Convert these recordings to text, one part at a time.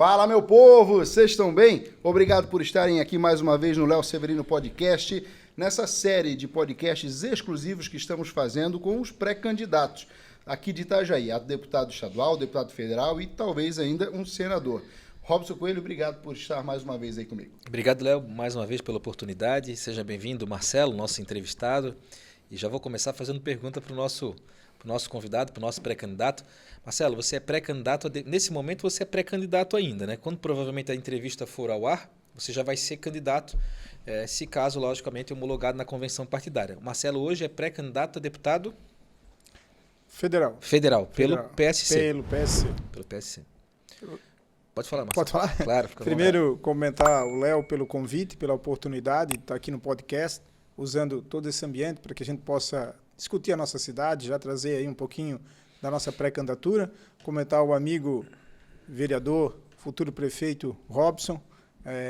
Fala, meu povo! Vocês estão bem? Obrigado por estarem aqui mais uma vez no Léo Severino Podcast, nessa série de podcasts exclusivos que estamos fazendo com os pré-candidatos aqui de Itajaí, a deputado estadual, deputado federal e talvez ainda um senador. Robson Coelho, obrigado por estar mais uma vez aí comigo. Obrigado, Léo, mais uma vez pela oportunidade. Seja bem-vindo, Marcelo, nosso entrevistado. E já vou começar fazendo pergunta para o nosso convidado, para o nosso pré-candidato. Marcelo, você é pré-candidato, nesse momento você é pré-candidato ainda, né? Quando provavelmente a entrevista for ao ar, você já vai ser candidato, se caso, logicamente, homologado na convenção partidária. O Marcelo hoje é pré-candidato a deputado... Federal. Pelo PSC. Pelo PSC. Pelo PSC. Pode falar, Marcelo. Pode falar? Claro. Fica Primeiro, comentar o Léo pelo convite, pela oportunidade de estar aqui no podcast, usando todo esse ambiente para que a gente possa discutir a nossa cidade, já trazer aí um pouquinho da nossa pré-candidatura, comentar o amigo vereador, futuro prefeito Robson,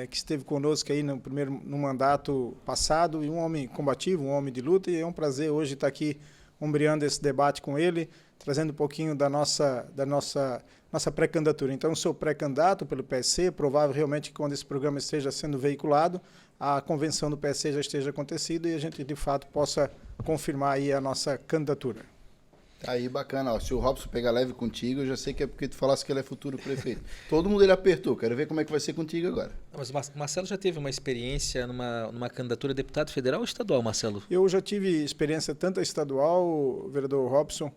que esteve conosco aí no mandato passado, e um homem combativo, um homem de luta, e é um prazer hoje estar aqui ombreando esse debate com ele, trazendo um pouquinho da nossa pré-candidatura. Então, eu sou pré-candidato pelo PSC, é provável realmente que quando esse programa esteja sendo veiculado, a convenção do PSC já esteja acontecida e a gente, de fato, possa confirmar aí a nossa candidatura. Aí, bacana. Ó, se o Robson pegar leve contigo, eu já sei que é porque tu falasse que ele é futuro prefeito. Todo mundo ele apertou. Quero ver como é que vai ser contigo agora. Mas o Marcelo já teve uma experiência numa candidatura a deputado federal ou estadual, Marcelo? Eu já tive experiência tanto estadual, vereador Robson,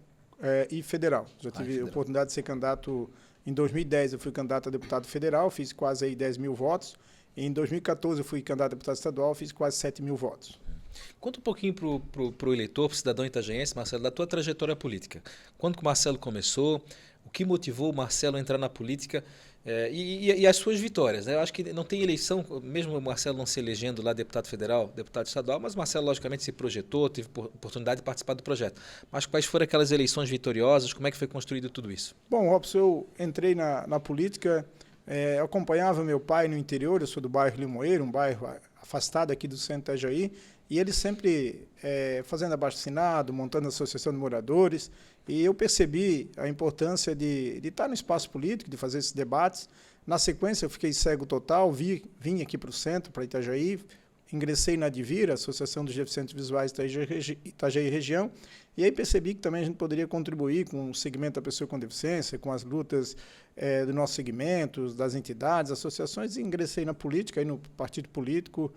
e federal. Já tive a oportunidade de ser candidato. Em 2010 eu fui candidato a deputado federal, fiz quase aí 10 mil votos. Em 2014 eu fui candidato a deputado estadual, fiz quase 7 mil votos. Conta um pouquinho para o eleitor, para o cidadão itajaense, Marcelo, da tua trajetória política. Quando que o Marcelo começou, o que motivou o Marcelo a entrar na política e as suas vitórias, né? Eu acho que não tem eleição, mesmo o Marcelo não se elegendo lá deputado federal, deputado estadual, mas o Marcelo logicamente se projetou, teve oportunidade de participar do projeto. Mas quais foram aquelas eleições vitoriosas, como é que foi construído tudo isso? Bom, Robson, eu entrei na política, eu acompanhava meu pai no interior, eu sou do bairro Limoeiro, um bairro afastado aqui do centro de Itajaí, e ele sempre fazendo abaixo-assinado, montando associação de moradores, e eu percebi a importância de estar no espaço político, de fazer esses debates. Na sequência, eu fiquei cego total, vim aqui para o centro, para Itajaí, ingressei na Advira, Associação dos Deficientes Visuais Itajaí Região, e aí percebi que também a gente poderia contribuir com o segmento da pessoa com deficiência, com as lutas do nosso segmento, das entidades, associações, e ingressei na política, aí no partido político.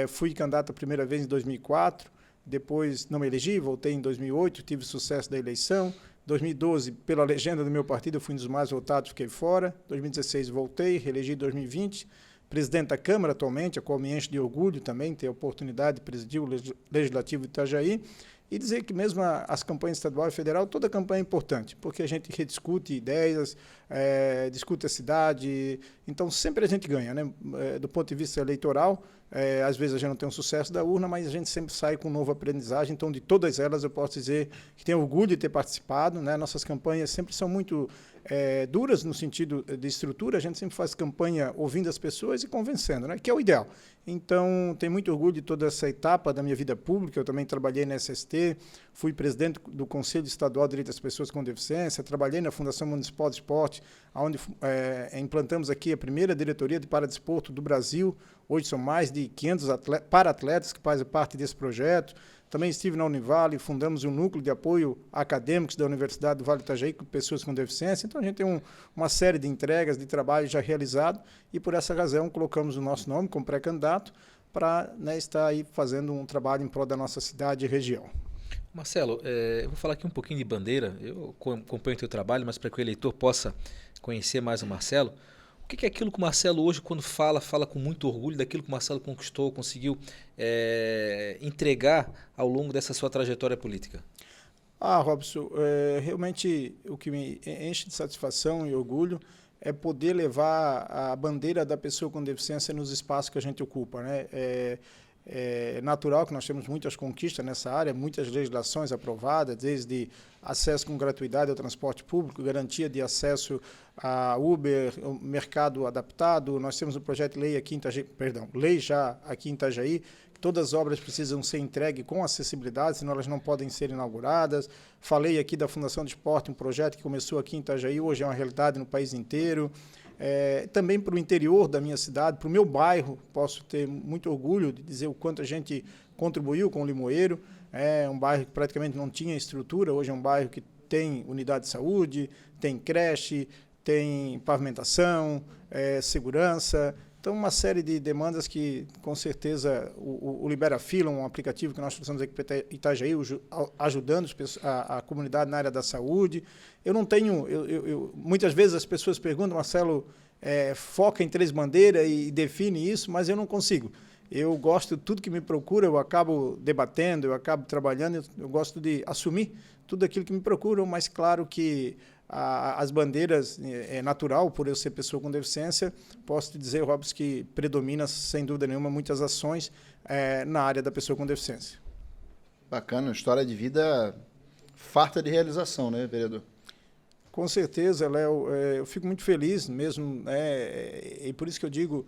Fui candidato a primeira vez em 2004, depois não me elegi, voltei em 2008, tive sucesso da eleição. 2012, pela legenda do meu partido, eu fui um dos mais votados, fiquei fora. 2016, voltei, reelegi em 2020. Presidente da Câmara atualmente, a qual me enche de orgulho também, ter a oportunidade de presidir o Legislativo de Itajaí. E dizer que mesmo as campanhas estadual e federal, toda campanha é importante, porque a gente rediscute ideias, discute a cidade, então sempre a gente ganha, né? Do ponto de vista eleitoral, às vezes a gente não tem um sucesso da urna, mas a gente sempre sai com nova aprendizagem, então de todas elas eu posso dizer que tenho orgulho de ter participado, né? Nossas campanhas sempre são muito duras no sentido de estrutura, a gente sempre faz campanha ouvindo as pessoas e convencendo, né? Que é o ideal. Então, tenho muito orgulho de toda essa etapa da minha vida pública. Eu também trabalhei na SST, fui presidente do Conselho Estadual de Direito das Pessoas com Deficiência, trabalhei na Fundação Municipal de Esporte, onde implantamos aqui a primeira diretoria de paradesporto do Brasil. Hoje são mais de 500 para-atletas que fazem parte desse projeto. Também estive na Univale, fundamos um núcleo de apoio a acadêmicos da Universidade do Vale do Itajaí com pessoas com deficiência. Então, a gente tem uma série de entregas, de trabalho já realizado e, por essa razão, colocamos o nosso nome como pré-candidato para estar aí fazendo um trabalho em prol da nossa cidade e região. Marcelo, eu vou falar aqui um pouquinho de bandeira. Eu acompanho o teu trabalho, mas para que o eleitor possa conhecer mais o Marcelo, o que é aquilo que o Marcelo hoje, quando fala com muito orgulho daquilo que o Marcelo conquistou, conseguiu entregar ao longo dessa sua trajetória política? Robson, realmente o que me enche de satisfação e orgulho é poder levar a bandeira da pessoa com deficiência nos espaços que a gente ocupa, né? É natural que nós temos muitas conquistas nessa área, muitas legislações aprovadas, desde acesso com gratuidade ao transporte público, garantia de acesso a Uber, mercado adaptado. Nós temos um projeto de lei aqui em Itajaí, lei já aqui em Itajaí, que todas as obras precisam ser entregues com acessibilidade, senão elas não podem ser inauguradas. Falei aqui da Fundação de Esporte, um projeto que começou aqui em Itajaí, hoje é uma realidade no país inteiro. Também para o interior da minha cidade, para o meu bairro, posso ter muito orgulho de dizer o quanto a gente contribuiu com o Limoeiro. É um bairro que praticamente não tinha estrutura, hoje é um bairro que tem unidade de saúde, tem creche, tem pavimentação, segurança. Então, uma série de demandas que, com certeza, o Libera Fila, um aplicativo que nós trouxemos aqui para Itajaí, ajudando a comunidade na área da saúde. Eu não tenho... muitas vezes as pessoas perguntam, Marcelo, foca em Três Bandeiras e define isso, mas eu não consigo. Eu gosto de tudo que me procura, eu acabo debatendo, eu acabo trabalhando, eu gosto de assumir tudo aquilo que me procuram, mas claro que as bandeiras é natural, por eu ser pessoa com deficiência, posso te dizer, Robson, que predomina, sem dúvida nenhuma, muitas ações na área da pessoa com deficiência. Bacana, história de vida farta de realização, né, vereador? Com certeza, Léo, eu fico muito feliz mesmo, e por isso que eu digo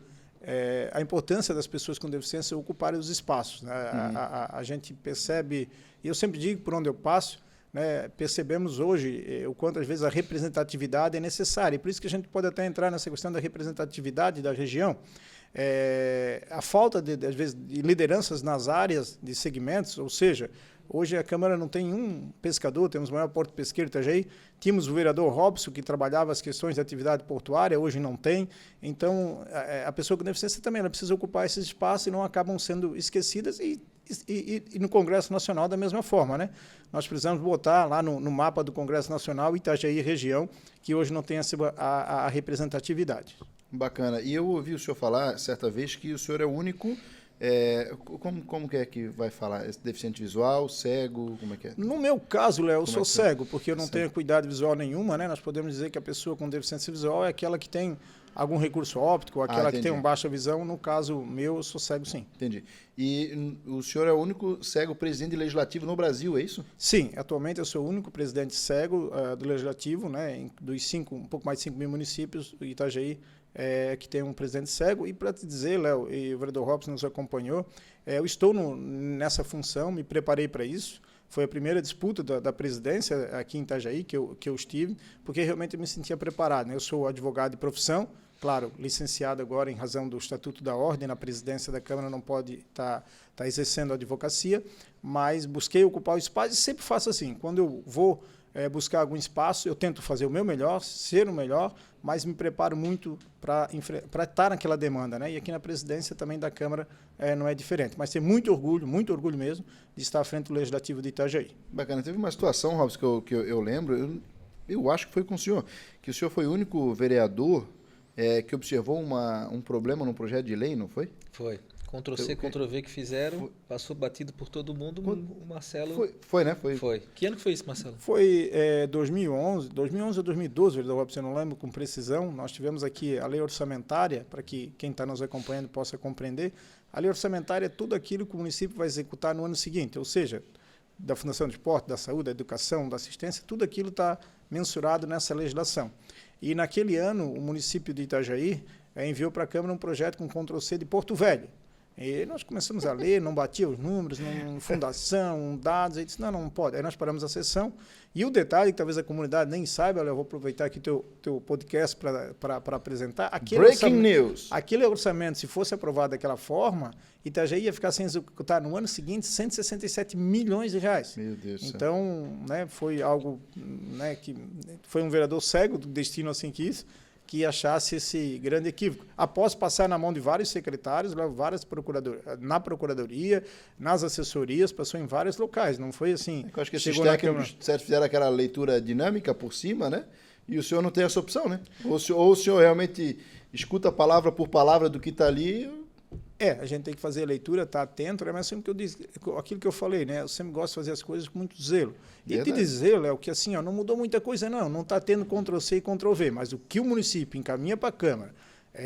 a importância das pessoas com deficiência ocuparem os espaços. Né? A gente percebe, e eu sempre digo por onde eu passo, né, percebemos hoje o quanto às vezes a representatividade é necessária, e por isso que a gente pode até entrar nessa questão da representatividade da região. A falta, às vezes, de lideranças nas áreas de segmentos, ou seja, hoje a Câmara não tem um pescador, temos o maior porto pesqueiro de Itajaí, tínhamos o vereador Robson, que trabalhava as questões de atividade portuária, hoje não tem. Então, a pessoa com deficiência também ela precisa ocupar esses espaços e não acabam sendo esquecidas, e no Congresso Nacional da mesma forma. Né? Nós precisamos botar lá no mapa do Congresso Nacional Itajaí região, que hoje não tem a representatividade. Bacana. E eu ouvi o senhor falar, certa vez, que o senhor é o único... como que é que vai falar? Deficiente visual, cego, como é que é? No meu caso, Léo, eu sou cego, porque eu não tenho acuidade visual nenhuma, né? Nós podemos dizer que a pessoa com deficiência visual é aquela que tem algum recurso óptico, aquela que tem uma baixa visão. No caso meu, eu sou cego, sim. Entendi. E o senhor é o único cego presidente legislativo no Brasil, é isso? Sim, atualmente eu sou o único presidente cego do legislativo, né? Dos um pouco mais de 5 mil municípios do Itajaí, que tem um presidente cego. E para te dizer, Léo, e o vereador Robson nos acompanhou, eu estou nessa função, me preparei para isso. Foi a primeira disputa da presidência aqui em Itajaí que eu estive, porque realmente eu me sentia preparado. Né? Eu sou advogado de profissão, claro, licenciado agora em razão do Estatuto da Ordem, na presidência da Câmara não pode estar exercendo a advocacia, mas busquei ocupar o espaço e sempre faço assim. Quando eu vou buscar algum espaço, eu tento fazer o meu melhor, ser o melhor, mas me preparo muito para estar naquela demanda. Né? E aqui na presidência também da Câmara não é diferente. Mas tenho muito orgulho mesmo, de estar à frente do Legislativo de Itajaí. Bacana. Teve uma situação, Robson, que eu lembro, eu acho que foi com o senhor, que o senhor foi o único vereador que observou um problema no projeto de lei, não foi? Foi. Ctrl-C, Ctrl-V que fizeram, passou batido por todo mundo, o Marcelo... Foi, né? Foi. Que ano que foi isso, Marcelo? Foi 2011 ou 2012, vereador Robson, eu não lembro com precisão. Nós tivemos aqui a lei orçamentária, para que quem está nos acompanhando possa compreender. A lei orçamentária é tudo aquilo que o município vai executar no ano seguinte, ou seja, da Fundação de Esporte, da Saúde, da Educação, da Assistência, tudo aquilo está mensurado nessa legislação. E naquele ano, o município de Itajaí enviou para a Câmara um projeto com Ctrl-C de Porto Velho. E nós começamos a ler, não batia os números, fundação, dados, aí disse, não pode. Aí nós paramos a sessão. E o detalhe, que talvez a comunidade nem saiba, eu vou aproveitar aqui teu podcast para apresentar. Breaking news! Aquele orçamento, se fosse aprovado daquela forma, Itajaí ia ficar sem executar no ano seguinte 167 milhões de reais. Meu Deus do céu. Então, né, foi algo, né, que foi um vereador cego, do destino assim quis, que achasse esse grande equívoco. Após passar na mão de vários secretários, na procuradoria, nas assessorias, passou em vários locais. Não foi assim... Eu acho que esses técnicos fizeram aquela leitura dinâmica por cima, né? E o senhor não tem essa opção, né? Ou o senhor realmente escuta palavra por palavra do que está ali... A gente tem que fazer a leitura, estar atento, né? Mas sempre que eu disse, aquilo que eu falei, né? Eu sempre gosto de fazer as coisas com muito zelo. E te dizer, Léo, que assim, não mudou muita coisa, não está tendo Ctrl-C e Ctrl-V, mas o que o município encaminha para a Câmara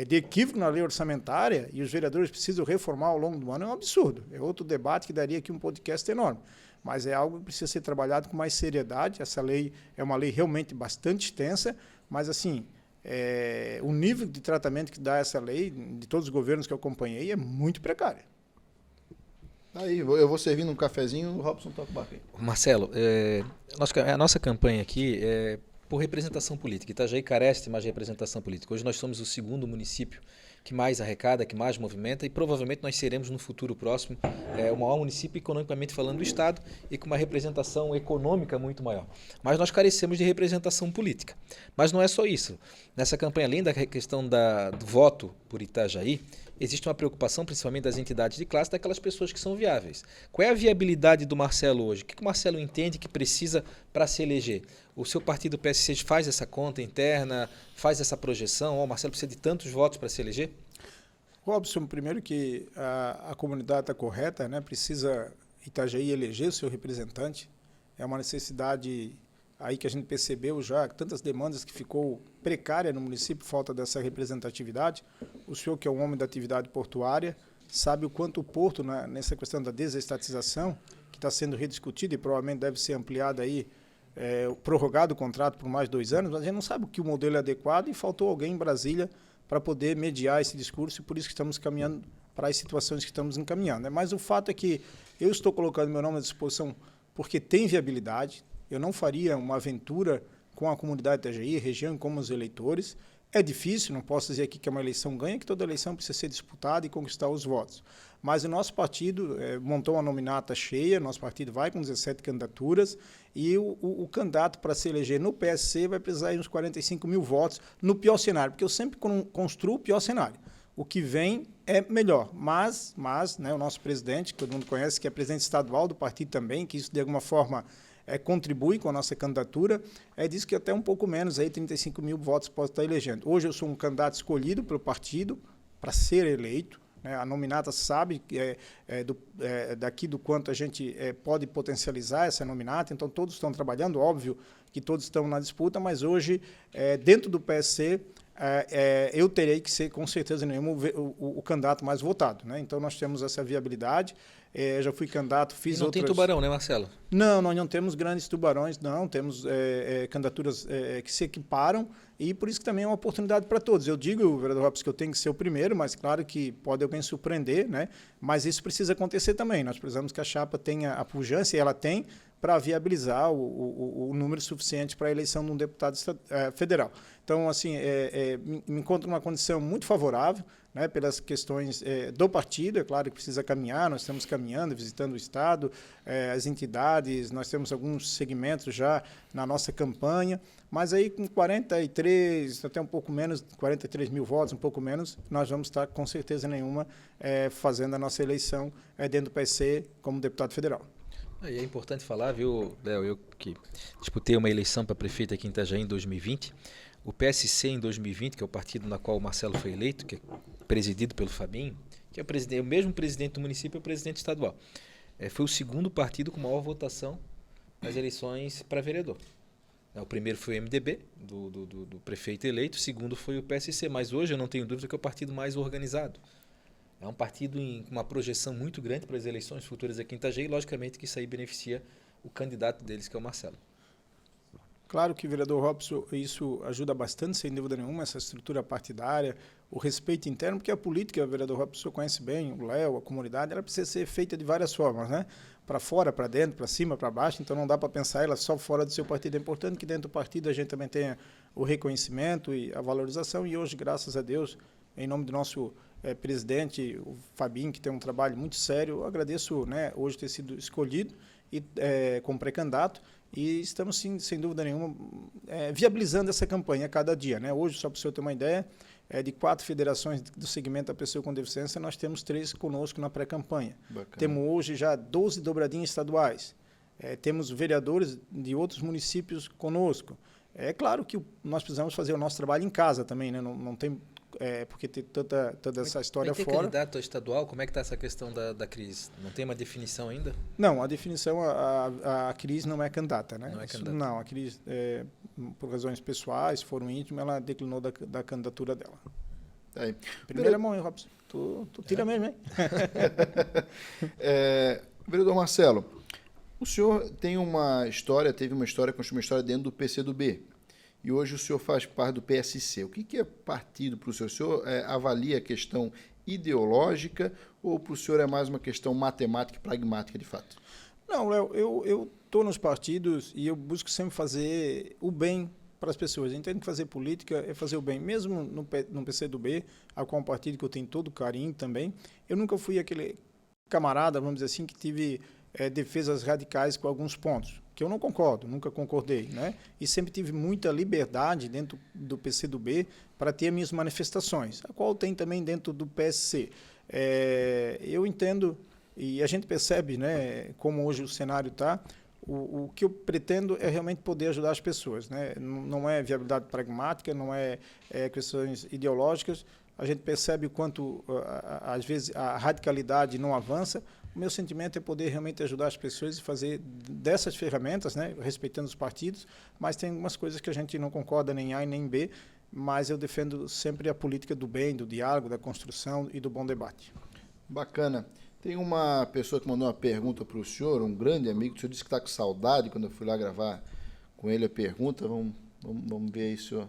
de equívoco na lei orçamentária e os vereadores precisam reformar ao longo do ano é um absurdo. É outro debate que daria aqui um podcast enorme. Mas é algo que precisa ser trabalhado com mais seriedade. Essa lei é uma lei realmente bastante extensa, mas assim... o nível de tratamento que dá essa lei, de todos os governos que eu acompanhei, é muito precário. Aí, eu vou servindo um cafezinho, o Robson toca o barco aí. Marcelo, a nossa campanha aqui é por representação política. Itajaí carece de mais representação política. Hoje nós somos o segundo município que mais arrecada, que mais movimenta, e provavelmente nós seremos no futuro próximo o maior município economicamente falando do Estado e com uma representação econômica muito maior. Mas nós carecemos de representação política. Mas não é só isso. Nessa campanha, além da questão do voto por Itajaí, existe uma preocupação, principalmente das entidades de classe, daquelas pessoas que são viáveis. Qual é a viabilidade do Marcelo hoje? O que o Marcelo entende que precisa para se eleger? O seu partido, o PSC, faz essa conta interna, faz essa projeção? O Marcelo precisa de tantos votos para se eleger? Robson, primeiro que a comunidade está correta, né? Precisa Itajaí eleger o seu representante. É uma necessidade aí que a gente percebeu já, tantas demandas que ficou precária no município, falta dessa representatividade. O senhor, que é um homem da atividade portuária, sabe o quanto o porto, né, nessa questão da desestatização, que está sendo rediscutida e provavelmente deve ser ampliada aí, prorrogado o contrato por mais 2 anos, mas a gente não sabe que o modelo é adequado e faltou alguém em Brasília para poder mediar esse discurso, e por isso que estamos caminhando para as situações que estamos encaminhando, né? Mas o fato é que eu estou colocando meu nome à disposição porque tem viabilidade. Eu não faria uma aventura com a comunidade de Itajaí, região, como os eleitores. É difícil, não posso dizer aqui que é uma eleição ganha, que toda eleição precisa ser disputada e conquistar os votos. Mas o nosso partido montou uma nominata cheia, nosso partido vai com 17 candidaturas, e o candidato para se eleger no PSC vai precisar de uns 45 mil votos, no pior cenário, porque eu sempre construo o pior cenário. O que vem é melhor, mas né, o nosso presidente, que todo mundo conhece, que é presidente estadual do partido também, que isso de alguma forma contribui com a nossa candidatura, diz que até um pouco menos, aí 35 mil votos pode estar elegendo. Hoje eu sou um candidato escolhido pelo partido para ser eleito, né? A nominata sabe daqui do quanto a gente pode potencializar essa nominata, então todos estão trabalhando, óbvio que todos estão na disputa, mas hoje, dentro do PSC, eu terei que ser, com certeza nenhuma, o candidato mais votado, né? Então, nós temos essa viabilidade. Já fui candidato, fiz outras... Não tem tubarão, né, Marcelo? Não, nós não temos grandes tubarões, não. Temos candidaturas que se equiparam, e por isso que também é uma oportunidade para todos. Eu digo, vereador Robson, que eu tenho que ser o primeiro, mas claro que pode alguém surpreender, né? Mas isso precisa acontecer também. Nós precisamos que a chapa tenha a pujança, e ela tem, para viabilizar o número suficiente para a eleição de um deputado federal. Então, assim, me encontro numa condição muito favorável, né, pelas questões do partido. É claro que precisa caminhar, nós estamos caminhando, visitando o Estado, as entidades, nós temos alguns segmentos já na nossa campanha, mas aí com 43, até um pouco menos, 43 mil votos, um pouco menos, nós vamos estar, com certeza nenhuma, fazendo a nossa eleição dentro do PSC como deputado federal. E é importante falar, viu, Léo, eu que disputei uma eleição para prefeito aqui em Itajaí em 2020, o PSC em 2020, que é o partido na qual o Marcelo foi eleito, que é presidido pelo Fabinho, que é o mesmo presidente do município e o presidente estadual, foi o segundo partido com maior votação nas eleições para vereador. O primeiro foi o MDB, do prefeito eleito, o segundo foi o PSC, mas hoje eu não tenho dúvida que é o partido mais organizado. É um partido com uma projeção muito grande para as eleições futuras aqui em Itajaí, e logicamente que isso aí beneficia o candidato deles, que é o Marcelo. Claro que, vereador Robson, isso ajuda bastante, sem dúvida nenhuma, essa estrutura partidária, o respeito interno, porque a política, vereador Robson, o senhor conhece bem, o Léo, a comunidade, ela precisa ser feita de várias formas, né? Para fora, para dentro, para cima, para baixo, então não dá para pensar ela só fora do seu partido. É importante que dentro do partido a gente também tenha o reconhecimento e a valorização, e hoje, graças a Deus, em nome do nosso presidente, o Fabinho, que tem um trabalho muito sério, eu agradeço, né, hoje ter sido escolhido como pré-candidato, e estamos, sim, sem dúvida nenhuma, viabilizando essa campanha a cada dia, né? Hoje, só para o senhor ter uma ideia, de 4 federações do segmento da pessoa com deficiência, nós temos 3 conosco na pré-campanha. Temos hoje já 12 dobradinhas estaduais. Temos vereadores de outros municípios conosco. É claro que nós precisamos fazer o nosso trabalho em casa também, né? Não tem... porque tem toda essa história fora. Tem candidato estadual? Como é que está essa questão da crise? Não tem uma definição ainda? Não, a definição, a Cris não é candidata, né? Não é candidata. Não, a Cris, por razões pessoais, foram íntimas, ela declinou da candidatura dela. Aí. Primeira mão, hein, Robson? Tu tira mesmo, hein? Vereador Marcelo, o senhor teve uma história, construiu uma história dentro do PCdoB. E hoje o senhor faz parte do PSC. O que é partido para o senhor? O senhor avalia a questão ideológica ou para o senhor é mais uma questão matemática e pragmática, de fato? Não, Léo, eu estou nos partidos e eu busco sempre fazer o bem para as pessoas. Eu entendo que fazer política é fazer o bem. Mesmo no PCdoB, a qual é um partido que eu tenho todo carinho também, eu nunca fui aquele camarada, vamos dizer assim, que tive defesas radicais com alguns pontos, que eu não concordo, nunca concordei, né? E sempre tive muita liberdade dentro do PCdoB para ter minhas manifestações, a qual tem também dentro do PSC. Eu entendo, e a gente percebe, né, como hoje o cenário está, o que eu pretendo é realmente poder ajudar as pessoas, né? Não é viabilidade pragmática, não é questões ideológicas. A gente percebe o quanto, às vezes, a radicalidade não avança. O meu sentimento é poder realmente ajudar as pessoas e fazer dessas ferramentas, né, respeitando os partidos, mas tem algumas coisas que a gente não concorda nem A e nem B, mas eu defendo sempre a política do bem, do diálogo, da construção e do bom debate. Bacana. Tem uma pessoa que mandou uma pergunta para o senhor, um grande amigo. O senhor disse que está com saudade quando eu fui lá gravar com ele a pergunta. Vamos ver aí se o senhor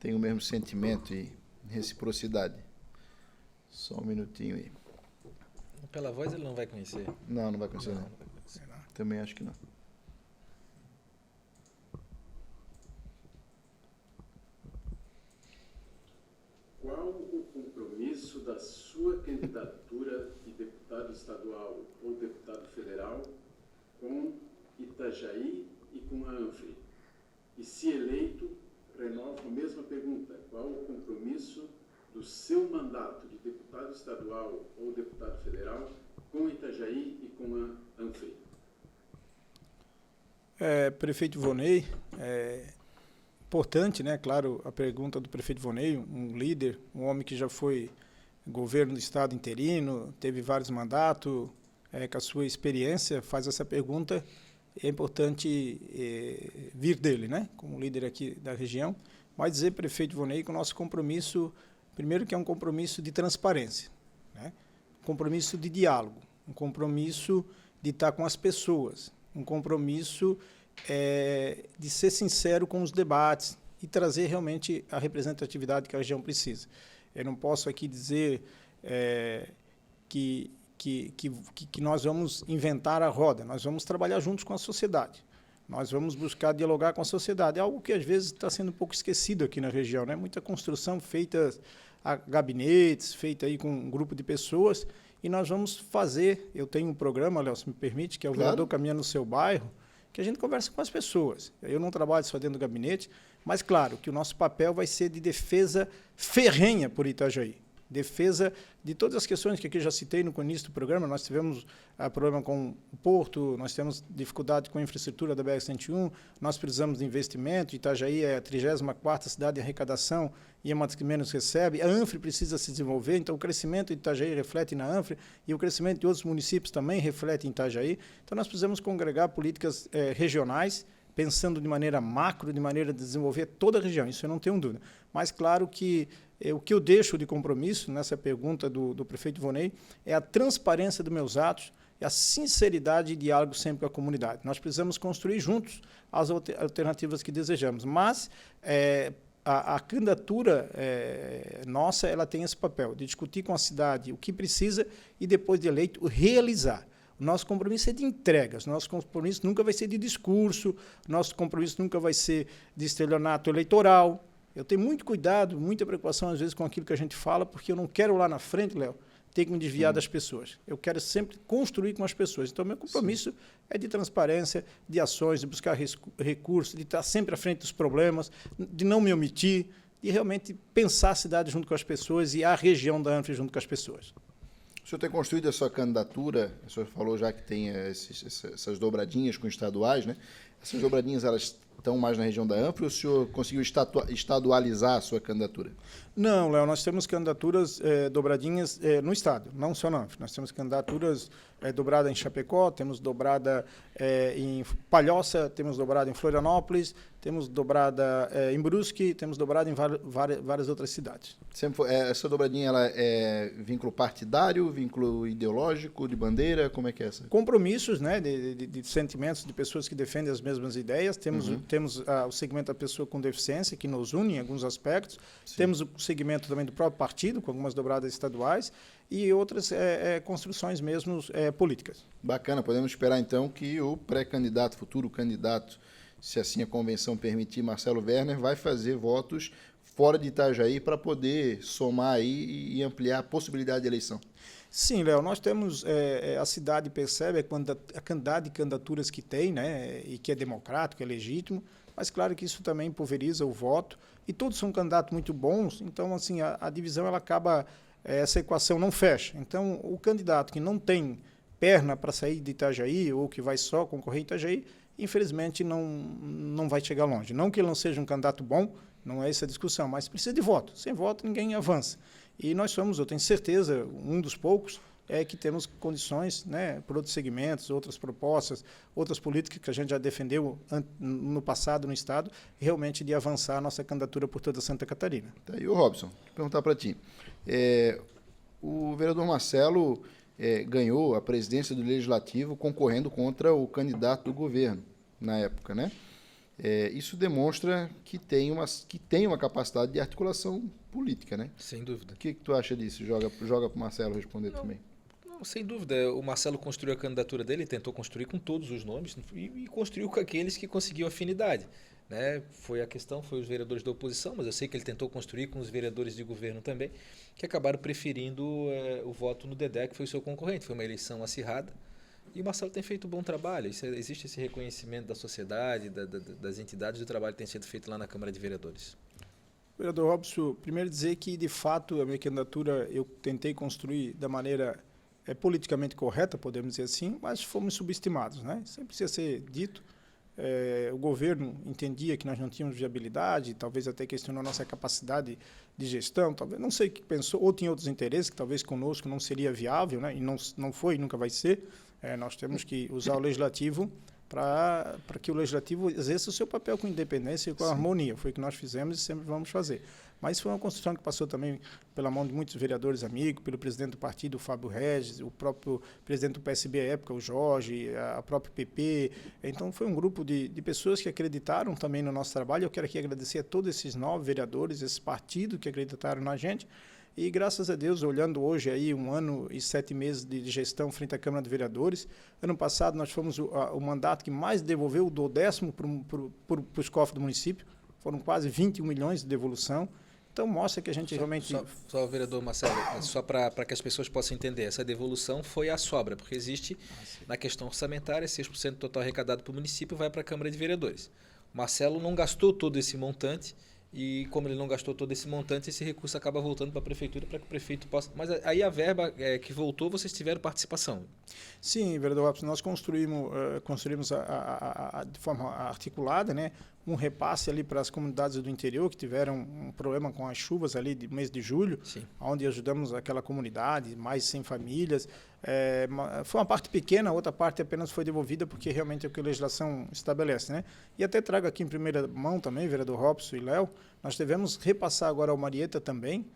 tem o mesmo sentimento e reciprocidade. Só um minutinho aí. Pela voz ele não vai conhecer. Não vai conhecer, não. Também acho que não. Qual o compromisso da sua candidatura de deputado estadual ou deputado federal com Itajaí e com a ANFRE? E, se eleito, renovo a mesma pergunta. Qual o compromisso do seu mandato de deputado estadual ou deputado federal com Itajaí e com a ANFRE? Prefeito Ivonei, importante, né? Claro, a pergunta do prefeito Ivonei, um líder, um homem que já foi governo do estado interino, teve vários mandatos, com a sua experiência, faz essa pergunta. É importante vir dele, né? Como líder aqui da região. Mas dizer, prefeito Ivonei, que o nosso compromisso, primeiro, que é um compromisso de transparência, né? Um compromisso de diálogo, um compromisso de estar com as pessoas, um compromisso de ser sincero com os debates e trazer realmente a representatividade que a região precisa. Eu não posso aqui dizer que nós vamos inventar a roda, nós vamos trabalhar juntos com a sociedade. Nós vamos buscar dialogar com a sociedade. É algo que, às vezes, está sendo um pouco esquecido aqui na região, né? Muita construção feita a gabinetes, feita aí com um grupo de pessoas, e nós vamos fazer, eu tenho um programa, Léo, se me permite, que é o Vereador Caminha no Seu Bairro, que a gente conversa com as pessoas. Eu não trabalho só dentro do gabinete, mas, claro, que o nosso papel vai ser de defesa ferrenha por Itajaí. Defesa de todas as questões que aqui já citei no início do programa. Nós tivemos problema com o porto, nós temos dificuldade com a infraestrutura da BR-101, nós precisamos de investimento. Itajaí é a 34ª cidade de arrecadação e é uma das que menos recebe. A ANFRE precisa se desenvolver, então o crescimento de Itajaí reflete na ANFRE e o crescimento de outros municípios também reflete em Itajaí. Então nós precisamos congregar políticas regionais, pensando de maneira macro, de maneira de desenvolver toda a região, isso eu não tenho dúvida. Mas, claro que o que eu deixo de compromisso nessa pergunta do prefeito Ivonei é a transparência dos meus atos e a sinceridade e diálogo sempre com a comunidade. Nós precisamos construir juntos as alternativas que desejamos, mas a candidatura nossa, ela tem esse papel de discutir com a cidade o que precisa e, depois de eleito, realizar. Nosso compromisso é de entregas, nosso compromisso nunca vai ser de discurso, nosso compromisso nunca vai ser de estelionato eleitoral. Eu tenho muito cuidado, muita preocupação, às vezes, com aquilo que a gente fala, porque eu não quero lá na frente, Léo, ter que me desviar das pessoas. Eu quero sempre construir com as pessoas. Então, meu compromisso é de transparência, de ações, de buscar recursos, de estar sempre à frente dos problemas, de não me omitir, de realmente pensar a cidade junto com as pessoas e a região da ANFRE junto com as pessoas. O senhor tem construído a sua candidatura, o senhor falou já que tem essas dobradinhas com estaduais, né? Essas dobradinhas, elas estão mais na região da ANFRE ou o senhor conseguiu estadualizar a sua candidatura? Não, Léo, nós temos candidaturas dobradinhas no Estado, não só na ANFRE. Nós temos candidaturas dobrada em Chapecó, temos dobrada em Palhoça, temos dobrada em Florianópolis, temos dobrada em Brusque, temos dobrada em várias outras cidades. Essa dobradinha ela é vínculo partidário, vínculo ideológico, de bandeira, como é que é essa? Compromissos, né, de sentimentos de pessoas que defendem as mesmas ideias. Temos o segmento da pessoa com deficiência, que nos une em alguns aspectos. Sim. Temos o segmento também do próprio partido, com algumas dobradas estaduais, e outras construções mesmo políticas. Bacana, podemos esperar então que o pré-candidato, futuro candidato se assim a convenção permitir, Marcelo Werner vai fazer votos fora de Itajaí para poder somar aí e ampliar a possibilidade de eleição. Sim, Léo, nós temos, a cidade percebe a quantidade de candidaturas que tem, né, e que é democrático, é legítimo, mas claro que isso também pulveriza o voto, e todos são candidatos muito bons, então assim, a divisão ela acaba, essa equação não fecha. Então, o candidato que não tem perna para sair de Itajaí, ou que vai só concorrer em Itajaí, infelizmente não vai chegar longe. Não que ele não seja um candidato bom, não é essa a discussão, mas precisa de voto. Sem voto, ninguém avança. E nós somos, eu tenho certeza, um dos poucos que temos condições, né, por outros segmentos, outras propostas, outras políticas que a gente já defendeu no passado no Estado, realmente de avançar a nossa candidatura por toda Santa Catarina. Tá aí o Robson, vou perguntar para ti. O vereador Marcelo ganhou a presidência do Legislativo concorrendo contra o candidato do governo na época, né? Isso demonstra que tem uma capacidade de articulação política, né? Sem dúvida. O que tu acha disso? Joga para o Marcelo responder também. Não, sem dúvida. O Marcelo construiu a candidatura dele, tentou construir com todos os nomes e construiu com aqueles que conseguiam afinidade, né? Foi os vereadores da oposição, mas eu sei que ele tentou construir com os vereadores de governo também, que acabaram preferindo o voto no Dedé, que foi o seu concorrente. Foi uma eleição acirrada. E o Marcelo tem feito um bom trabalho. Existe esse reconhecimento da sociedade, das entidades, do trabalho que tem sido feito lá na Câmara de Vereadores. Vereador Robson, primeiro dizer que, de fato, a minha candidatura eu tentei construir da maneira politicamente correta, podemos dizer assim, mas fomos subestimados, né? Sempre precisa ser dito. O governo entendia que nós não tínhamos viabilidade, talvez até questionou a nossa capacidade de gestão, talvez, não sei o que pensou, ou tinha outros interesses, que talvez conosco não seria viável, né? E não foi, nunca vai ser. Nós temos que usar o legislativo para que o legislativo exerça o seu papel com independência e com harmonia. Foi o que nós fizemos e sempre vamos fazer. Mas foi uma construção que passou também pela mão de muitos vereadores amigos, pelo presidente do partido, o Fábio Regis, o próprio presidente do PSB à época, o Jorge, a própria PP. Então, foi um grupo de pessoas que acreditaram também no nosso trabalho. Eu quero aqui agradecer a todos esses 9 vereadores, esses partidos que acreditaram na gente. E, graças a Deus, olhando hoje aí 1 ano e 7 meses de gestão frente à Câmara de Vereadores, ano passado nós fomos o mandato que mais devolveu o 10º para os cofres do município, foram quase 21 milhões de devolução. Então, mostra que a gente realmente... Só, vereador Marcelo, só para que as pessoas possam entender, essa devolução foi a sobra, porque existe, na questão orçamentária, 6% do total arrecadado para o município vai para a Câmara de Vereadores. O Marcelo não gastou todo esse montante, e como ele não gastou todo esse montante, esse recurso acaba voltando para a prefeitura para que o prefeito possa... Mas aí a verba que voltou, vocês tiveram participação? Sim, vereador Robson, nós construímos de forma articulada, né, um repasse ali para as comunidades do interior que tiveram um problema com as chuvas ali do mês de julho, sim, onde ajudamos aquela comunidade, mais 100 famílias. Foi uma parte pequena, a outra parte apenas foi devolvida porque realmente é o que a legislação estabelece, né? E até trago aqui em primeira mão também, vereador Robson e Léo, nós devemos repassar agora ao Marieta também,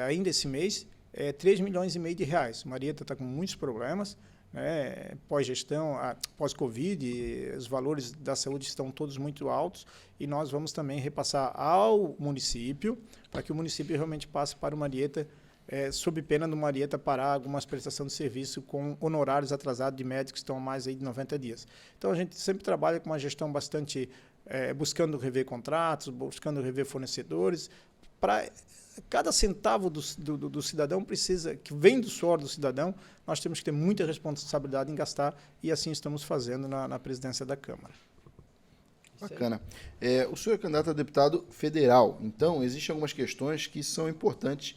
ainda esse mês, 3,5 milhões de reais. O Marieta está com muitos problemas, né, pós-gestão, pós-Covid, os valores da saúde estão todos muito altos e nós vamos também repassar ao município para que o município realmente passe para o Marieta, sob pena do Marieta parar algumas prestações de serviço com honorários atrasados de médicos que estão há mais aí de 90 dias. Então, a gente sempre trabalha com uma gestão bastante, buscando rever contratos, buscando rever fornecedores, para cada centavo do cidadão que vem do suor do cidadão, nós temos que ter muita responsabilidade em gastar e assim estamos fazendo na presidência da Câmara. Bacana. O senhor é candidato a deputado federal, então existem algumas questões que são importantes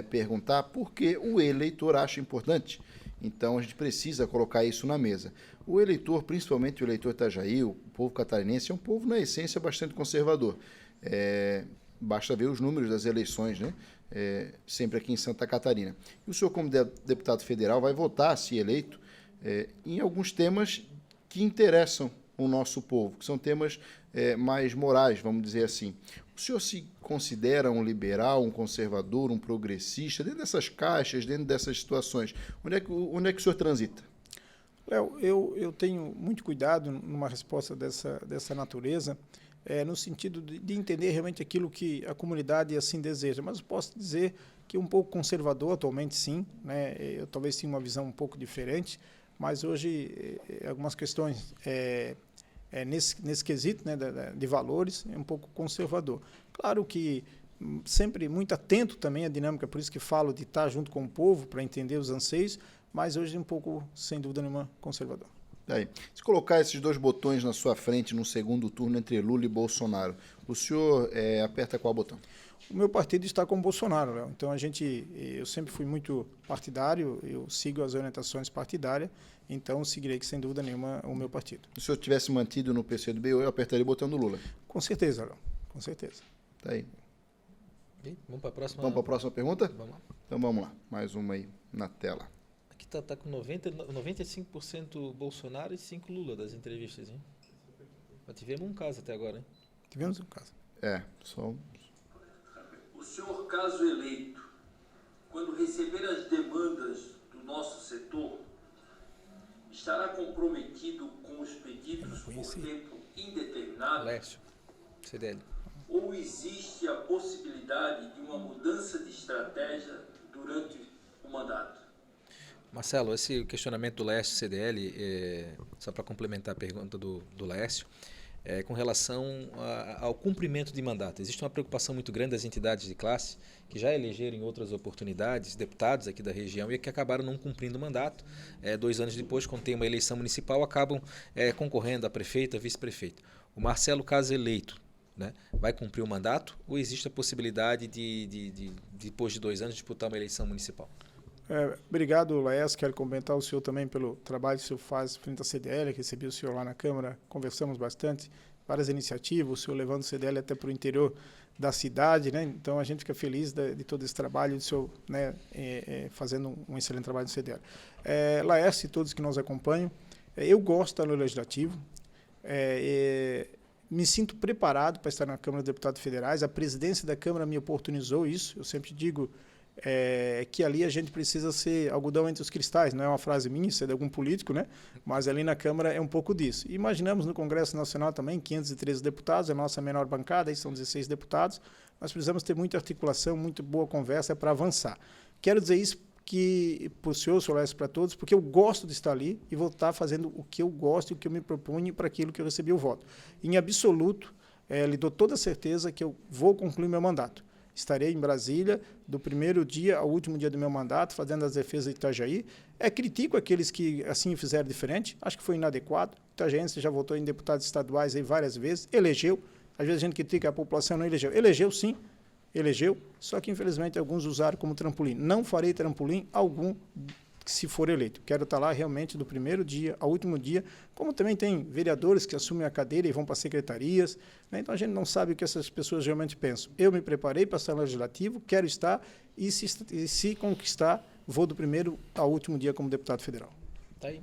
perguntar porque o eleitor acha importante. Então a gente precisa colocar isso na mesa. O eleitor, principalmente o eleitor Itajaí, o povo catarinense, é um povo na essência bastante conservador. Basta ver os números das eleições, né? Sempre aqui em Santa Catarina. E o senhor, como deputado federal, vai votar, se eleito, em alguns temas que interessam o nosso povo, que são temas mais morais, vamos dizer assim. O senhor se considera um liberal, um conservador, um progressista, dentro dessas caixas, dentro dessas situações? Onde é que o senhor transita? Léo, eu tenho muito cuidado numa resposta dessa natureza, no sentido de entender realmente aquilo que a comunidade assim deseja. Mas eu posso dizer que um pouco conservador atualmente, sim, né? Eu talvez tenha uma visão um pouco diferente, mas hoje algumas questões nesse quesito, né, de valores, é um pouco conservador. Claro que sempre muito atento também à dinâmica, por isso que falo de estar junto com o povo para entender os anseios, mas hoje um pouco, sem dúvida nenhuma, conservador. Aí. Se colocar esses dois botões na sua frente no segundo turno entre Lula e Bolsonaro, o senhor aperta qual botão? O meu partido está com o Bolsonaro, Léo. Então eu sempre fui muito partidário, eu sigo as orientações partidárias, então seguirei, sem dúvida nenhuma, o meu partido. Se o senhor tivesse mantido no PCdoB, eu apertaria o botão do Lula. Com certeza, Léo. Com certeza. Tá aí. Vamos para a próxima. Vamos para a próxima pergunta? Vamos lá. Então vamos lá. Mais uma aí na tela. Aqui tá com 95% Bolsonaro e 5% Lula das entrevistas, hein? Mas tivemos um caso até agora, hein? Tivemos um caso. Só... O senhor, caso eleito, quando receber as demandas do nosso setor, estará comprometido com os pedidos por tempo indeterminado? Lécio, CDL. Ou existe a possibilidade de uma mudança de estratégia durante o mandato? Marcelo, esse questionamento do Lécio CDL, só para complementar a pergunta do Lécio, com relação ao cumprimento de mandato. Existe uma preocupação muito grande das entidades de classe que já elegeram em outras oportunidades deputados aqui da região e que acabaram não cumprindo o mandato. 2 anos depois, quando tem uma eleição municipal, acabam concorrendo a prefeito, a vice-prefeito. O Marcelo, caso eleito, né, vai cumprir o mandato ou existe a possibilidade de depois de 2 anos, disputar uma eleição municipal? Obrigado, Laes. Quero comentar o senhor também pelo trabalho que o senhor faz frente à CDL, que recebi o senhor lá na Câmara, conversamos bastante, várias iniciativas, o senhor levando o CDL até para o interior da cidade, né? Então a gente fica feliz de todo esse trabalho, do senhor, né, fazendo um excelente trabalho no CDL. Laes e todos que nos acompanham, eu gosto do Legislativo, me sinto preparado para estar na Câmara de Deputados Federais, a presidência da Câmara me oportunizou isso, eu sempre digo que ali a gente precisa ser algodão entre os cristais, não é uma frase minha, isso é de algum político, né? Mas ali na Câmara é um pouco disso. E imaginamos no Congresso Nacional também, 513 deputados, a nossa menor bancada, aí são 16 deputados, nós precisamos ter muita articulação, muito boa conversa para avançar. Quero dizer isso para o senhor, para todos, porque eu gosto de estar ali e vou estar fazendo o que eu gosto e o que eu me proponho para aquilo que eu recebi o voto. Em absoluto, lhe dou toda a certeza que eu vou concluir meu mandato. Estarei em Brasília do primeiro dia ao último dia do meu mandato, fazendo as defesas de Itajaí. Critico aqueles que assim fizeram diferente, acho que foi inadequado. Itajaense já votou em deputados estaduais aí várias vezes, elegeu. Às vezes a gente critica a população, não elegeu. Elegeu sim, elegeu, só que infelizmente alguns usaram como trampolim. Não farei trampolim algum se for eleito. Quero estar lá realmente do primeiro dia ao último dia, como também tem vereadores que assumem a cadeira e vão para secretarias, né? Então a gente não sabe o que essas pessoas realmente pensam. Eu me preparei para estar no Legislativo, quero estar e se conquistar, vou do primeiro ao último dia como deputado federal. Tá aí.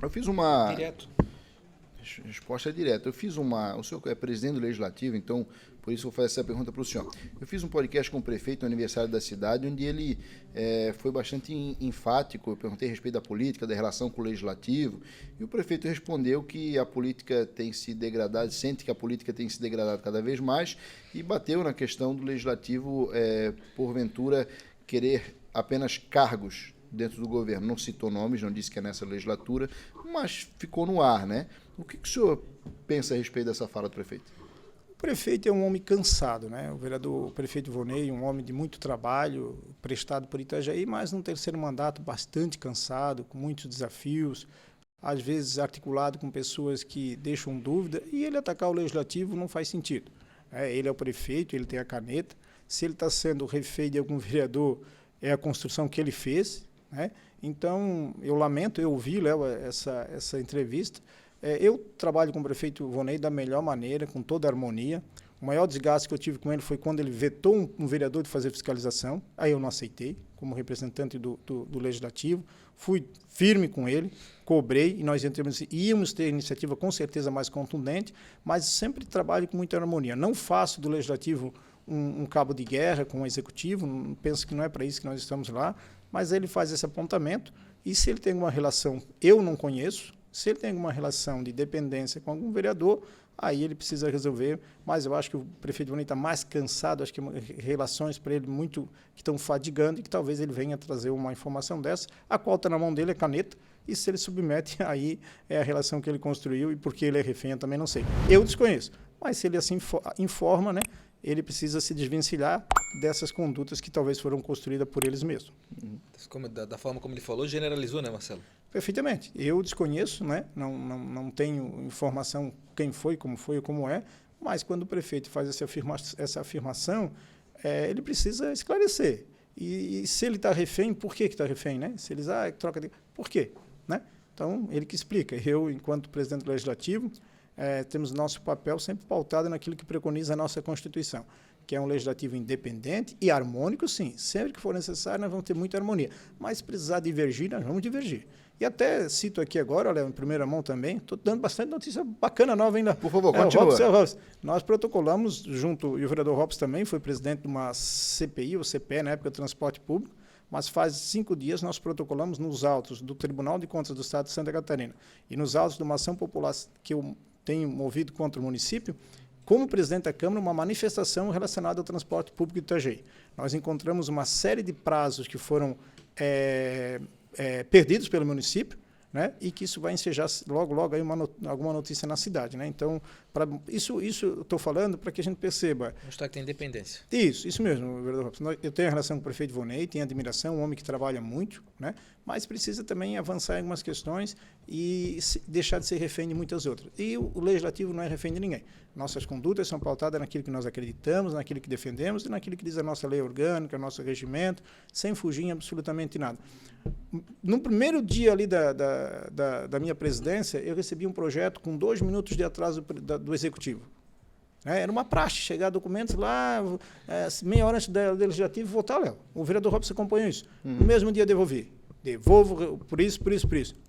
Eu fiz uma... Direto. A resposta é direta. O senhor é presidente do Legislativo, então, por isso eu vou fazer essa pergunta para o senhor. Eu fiz um podcast com o prefeito no aniversário da cidade, onde ele foi bastante enfático. Eu perguntei a respeito da política, da relação com o Legislativo, e o prefeito respondeu que a política tem se degradado, sente que a política tem se degradado cada vez mais, e bateu na questão do Legislativo, porventura, querer apenas cargos dentro do governo. Não citou nomes, não disse que é nessa legislatura, mas ficou no ar, né? O que o senhor pensa a respeito dessa fala do prefeito? O prefeito é um homem cansado, né? O prefeito Ivonei, um homem de muito trabalho, prestado por Itajaí, mas num terceiro mandato bastante cansado, com muitos desafios, às vezes articulado com pessoas que deixam dúvida, e ele atacar o Legislativo não faz sentido. Ele é o prefeito, ele tem a caneta, se ele está sendo refém de algum vereador, é a construção que ele fez, né? Então, eu lamento, eu ouvi, Léo, essa entrevista. Eu trabalho com o prefeito Ivonei da melhor maneira, com toda a harmonia. O maior desgaste que eu tive com ele foi quando ele vetou um vereador de fazer fiscalização. Aí eu não aceitei, como representante do Legislativo. Fui firme com ele, cobrei, e nós íamos ter iniciativa com certeza mais contundente, mas sempre trabalho com muita harmonia. Não faço do Legislativo um cabo de guerra com o Executivo, penso que não é para isso que nós estamos lá, mas ele faz esse apontamento, e se ele tem uma relação, eu não conheço, se ele tem alguma relação de dependência com algum vereador, aí ele precisa resolver, mas eu acho que o prefeito Ivonei está mais cansado, acho que relações para ele muito que estão fadigando, e que talvez ele venha trazer uma informação dessa, a qual está na mão dele, é caneta, e se ele submete, aí é a relação que ele construiu e por que ele é refém, eu também não sei. Eu desconheço, mas se ele assim informa, né, ele precisa se desvencilhar dessas condutas que talvez foram construídas por eles mesmos. Da forma como ele falou, generalizou, né, Marcelo? Perfeitamente. Eu desconheço, né? Não tenho informação quem foi, como é, mas quando o prefeito faz essa afirmação, ele precisa esclarecer. E se ele está refém, por que está refém? Né? Se eles troca de... Por quê? Né? Então, ele que explica. Eu, enquanto presidente do Legislativo, temos nosso papel sempre pautado naquilo que preconiza a nossa Constituição, que é um legislativo independente e harmônico, sim. Sempre que for necessário, nós vamos ter muita harmonia. Mas se precisar divergir, nós vamos divergir. E até cito aqui agora, olha, em primeira mão também, estou dando bastante notícia bacana nova ainda. Por favor, continua. Nós protocolamos, junto, e o vereador Robson também foi presidente de uma CPI, ou CPE, na época do transporte público, mas faz 5 dias nós protocolamos nos autos do Tribunal de Contas do Estado de Santa Catarina e nos autos de uma ação popular que eu tenho movido contra o município, como presidente da Câmara, uma manifestação relacionada ao transporte público de Itajaí. Nós encontramos uma série de prazos que foram perdidos pelo município, né? E que isso vai ensejar logo aí alguma notícia na cidade, né? Então, isso eu estou falando para que a gente perceba. Mostrar que tem independência. Isso mesmo, vereador Robson. Eu tenho a relação com o prefeito Vonei, tenho admiração, um homem que trabalha muito, né? Mas precisa também avançar em algumas questões e deixar de ser refém de muitas outras. E o Legislativo não é refém de ninguém. Nossas condutas são pautadas naquilo que nós acreditamos, naquilo que defendemos e naquilo que diz a nossa lei orgânica, nosso regimento, sem fugir em absolutamente nada. No primeiro dia ali da minha presidência, eu recebi um projeto com 2 minutos de atraso do Executivo. Era uma praxe, chegar documentos lá, meia hora antes do Legislativo, votar, Léo. O vereador Robson acompanhou isso. No mesmo dia devolvi. Devolvo por isso.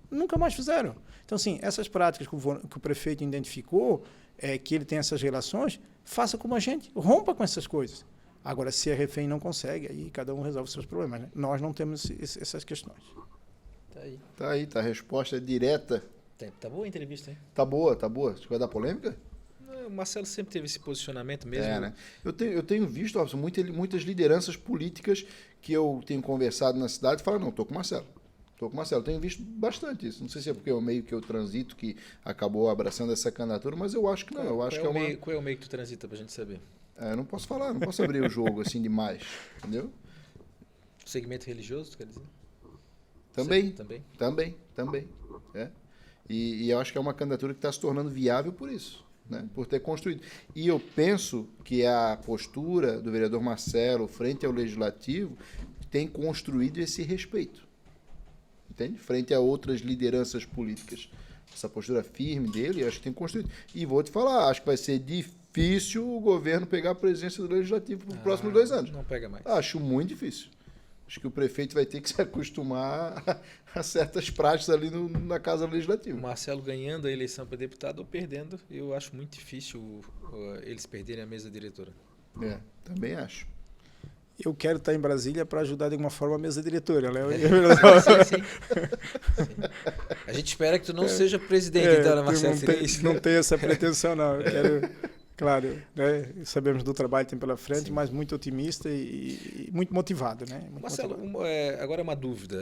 Nunca mais fizeram. Então, assim, essas práticas que o prefeito identificou, que ele tem essas relações, faça como a gente, rompa com essas coisas. Agora, se é refém, não consegue, aí cada um resolve os seus problemas. Né? Nós não temos essas questões. Tá aí, a resposta é direta. Tá boa a entrevista, hein? Tá boa. Você vai dar polêmica? O Marcelo sempre teve esse posicionamento mesmo. Né? Eu tenho visto, Robson, muitas lideranças políticas que eu tenho conversado na cidade e falam, não, estou com o Marcelo. Eu tenho visto bastante isso. Não sei se é porque é o meio que eu transito que acabou abraçando essa candidatura, mas eu acho que não. Qual é o meio que tu transita pra gente saber? Eu não posso falar, não posso abrir o jogo assim demais, entendeu? Segmento religioso, tu quer dizer? Também. E eu acho que é uma candidatura que está se tornando viável por isso, né? Por ter construído. E eu penso que a postura do vereador Marcelo frente ao Legislativo tem construído esse respeito, entende? Frente a outras lideranças políticas. Essa postura firme dele, acho que tem construído. E vou te falar, acho que vai ser difícil o governo pegar a presidência do Legislativo para os próximos 2 anos. Não pega mais. Acho muito difícil. Acho que o prefeito vai ter que se acostumar a certas práticas ali na Casa Legislativa. O Marcelo ganhando a eleição para deputado ou perdendo, eu acho muito difícil eles perderem a mesa diretora. Também acho. Eu quero estar em Brasília para ajudar de alguma forma a mesa diretora, Léo. Sim. A gente espera que tu não seja presidente, então, né, Marcelo? Não tenho essa pretensão, não. Eu quero, claro, né, sabemos do trabalho que tem pela frente, mas muito otimista e muito motivado, né? Marcelo, agora uma dúvida.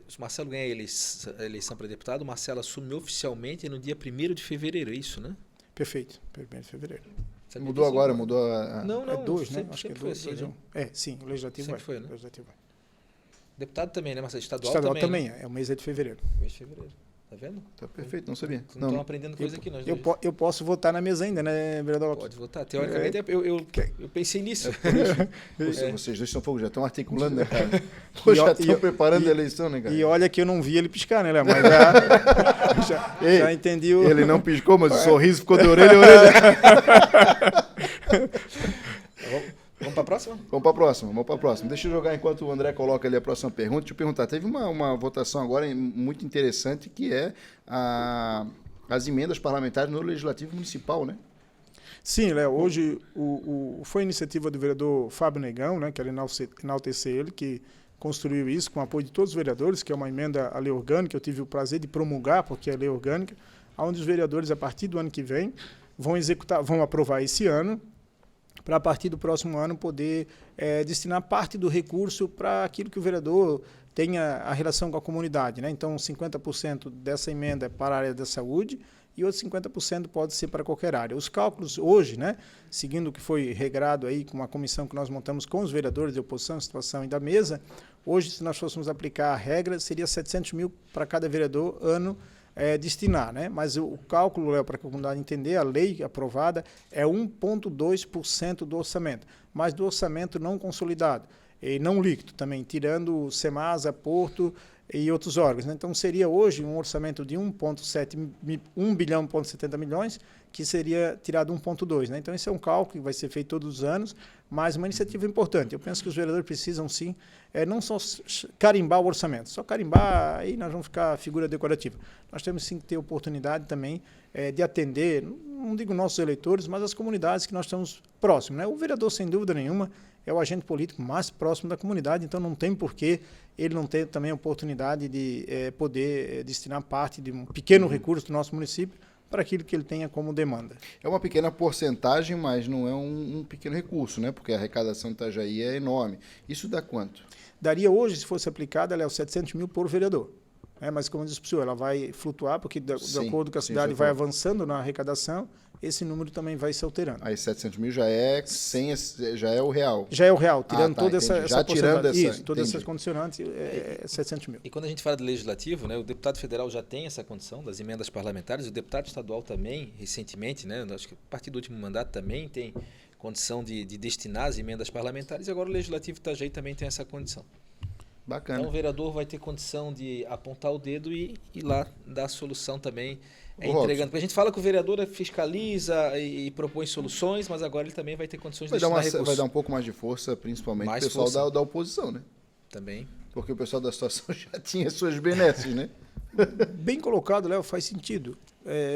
Se o Marcelo ganhar a eleição para deputado, o Marcelo assume oficialmente no dia 1º de fevereiro, é isso, né? Perfeito, 1º de fevereiro. Mudou agora, mudou a... Não, é 2, né? Sempre, acho que é 2. Assim, né? Sim, o Legislativo sempre vai. Foi, né? Legislativo vai. Deputado também, né, Marcelo? Estadual também, né? é o mês de fevereiro. Mês de fevereiro. Tá vendo? Tá perfeito, não sabia. Não estão aprendendo coisa aqui, nós. Eu posso votar na mesa ainda, né, vereador? Pode votar. Teoricamente, eu pensei nisso. Vocês dois já estão articulando, né, cara? Já estão preparando a eleição, né, cara? E olha que eu não vi ele piscar, né, Léo? Mas já entendi o... Ele não piscou, mas o sorriso ficou de orelha a orelha. Vamos para a próxima? Vamos para a próxima. Deixa eu jogar enquanto o André coloca ali a próxima pergunta. Deixa eu perguntar. Teve uma votação agora muito interessante que é as emendas parlamentares no Legislativo Municipal, né? Sim, Léo. Hoje foi iniciativa do vereador Fábio Negão, né? Quero enaltecer ele, que construiu isso com o apoio de todos os vereadores, que é uma emenda à lei orgânica. Eu tive o prazer de promulgar, porque é lei orgânica, onde os vereadores, a partir do ano que vem, vão aprovar esse ano, para a partir do próximo ano poder destinar parte do recurso para aquilo que o vereador tem a relação com a comunidade, né? Então, 50% dessa emenda é para a área da saúde e outros 50% pode ser para qualquer área. Os cálculos hoje, né, seguindo o que foi regrado aí com uma comissão que nós montamos com os vereadores de oposição, situação e da mesa, hoje, se nós fôssemos aplicar a regra, seria 700 mil para cada vereador ano destinar, né? Mas o cálculo, Léo, para que a comunidade entender, a lei aprovada é 1,2% do orçamento, mas do orçamento não consolidado e não líquido também, tirando o Semasa, Porto e outros órgãos, né? Então, seria hoje um orçamento de 1 bilhão e 70 milhões, que seria tirado 1,2, né? Então, esse é um cálculo que vai ser feito todos os anos, mas uma iniciativa importante. Eu penso que os vereadores precisam, sim, não só carimbar o orçamento, só carimbar, aí nós vamos ficar figura decorativa. Nós temos, sim, que ter oportunidade também de atender, não digo nossos eleitores, mas as comunidades que nós estamos próximos, né? O vereador, sem dúvida nenhuma, é o agente político mais próximo da comunidade, então não tem por que ele não ter também a oportunidade de poder destinar parte de um pequeno recurso do nosso município para aquilo que ele tenha como demanda. É uma pequena porcentagem, mas não é um pequeno recurso, né? Porque a arrecadação de Itajaí é enorme. Isso dá quanto? Daria hoje, se fosse aplicada, ela é os 700 mil por vereador. Mas, como disse o senhor, ela vai flutuar, porque de acordo com a cidade vai avançando na arrecadação, esse número também vai se alterando. Aí 700 mil já é o real. Já é o real, tirando toda entendi. essa tirando essa, isso, todas essas condicionantes, é 700 mil. E quando a gente fala de legislativo, né, o deputado federal já tem essa condição das emendas parlamentares, o deputado estadual também, recentemente, né, acho que a partir do último mandato também tem condição de destinar as emendas parlamentares, e agora o legislativo Itajaí também tem essa condição. Bacana. Então o vereador vai ter condição de apontar o dedo e ir lá dar a solução também, entregando. Porque a gente fala que o vereador fiscaliza e propõe soluções, mas agora ele também vai ter condições de destinar recursos. Vai dar um pouco mais de força, principalmente o pessoal da oposição, né? Também. Porque o pessoal da situação já tinha suas benesses, né? Bem colocado, Léo, faz sentido.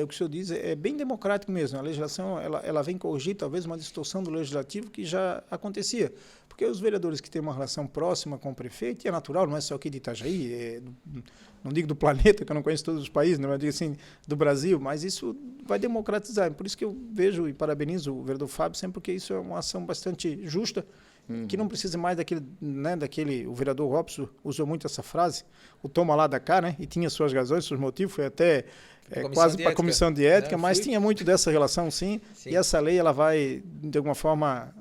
O que o senhor diz é bem democrático mesmo. A legislação ela vem corrigir talvez uma distorção do legislativo que já acontecia. Porque os vereadores que têm uma relação próxima com o prefeito, e é natural, não é só aqui de Itajaí, não digo do planeta, que eu não conheço todos os países, não digo assim do Brasil, mas isso vai democratizar. Por isso que eu vejo e parabenizo o vereador Fábio sempre, porque isso é uma ação bastante justa, que não precisa mais daquele, o vereador Robson usou muito essa frase, o toma lá da cá, né? E tinha suas razões, seus motivos, foi até quase para a comissão de ética, mas tinha muito dessa relação, sim, e essa lei ela vai, de alguma forma,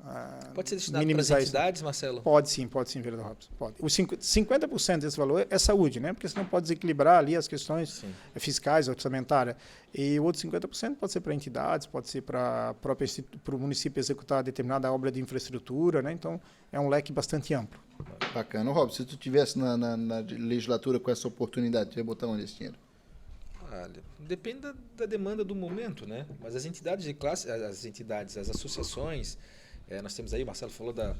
pode ser destinado minimizar para as entidades, Marcelo? Pode sim, vereador Robson, pode. Os 50% desse valor é saúde, né? Porque senão pode desequilibrar ali as questões fiscais, orçamentárias. E o outro 50% pode ser para entidades, pode ser para o município executar determinada obra de infraestrutura, né? Então, é um leque bastante amplo. Bacana. Robson, se tu estivesse na legislatura com essa oportunidade, tu ia botar onde esse dinheiro? Olha, depende da demanda do momento, né? Mas as entidades de classe, as associações, nós temos aí, o Marcelo falou da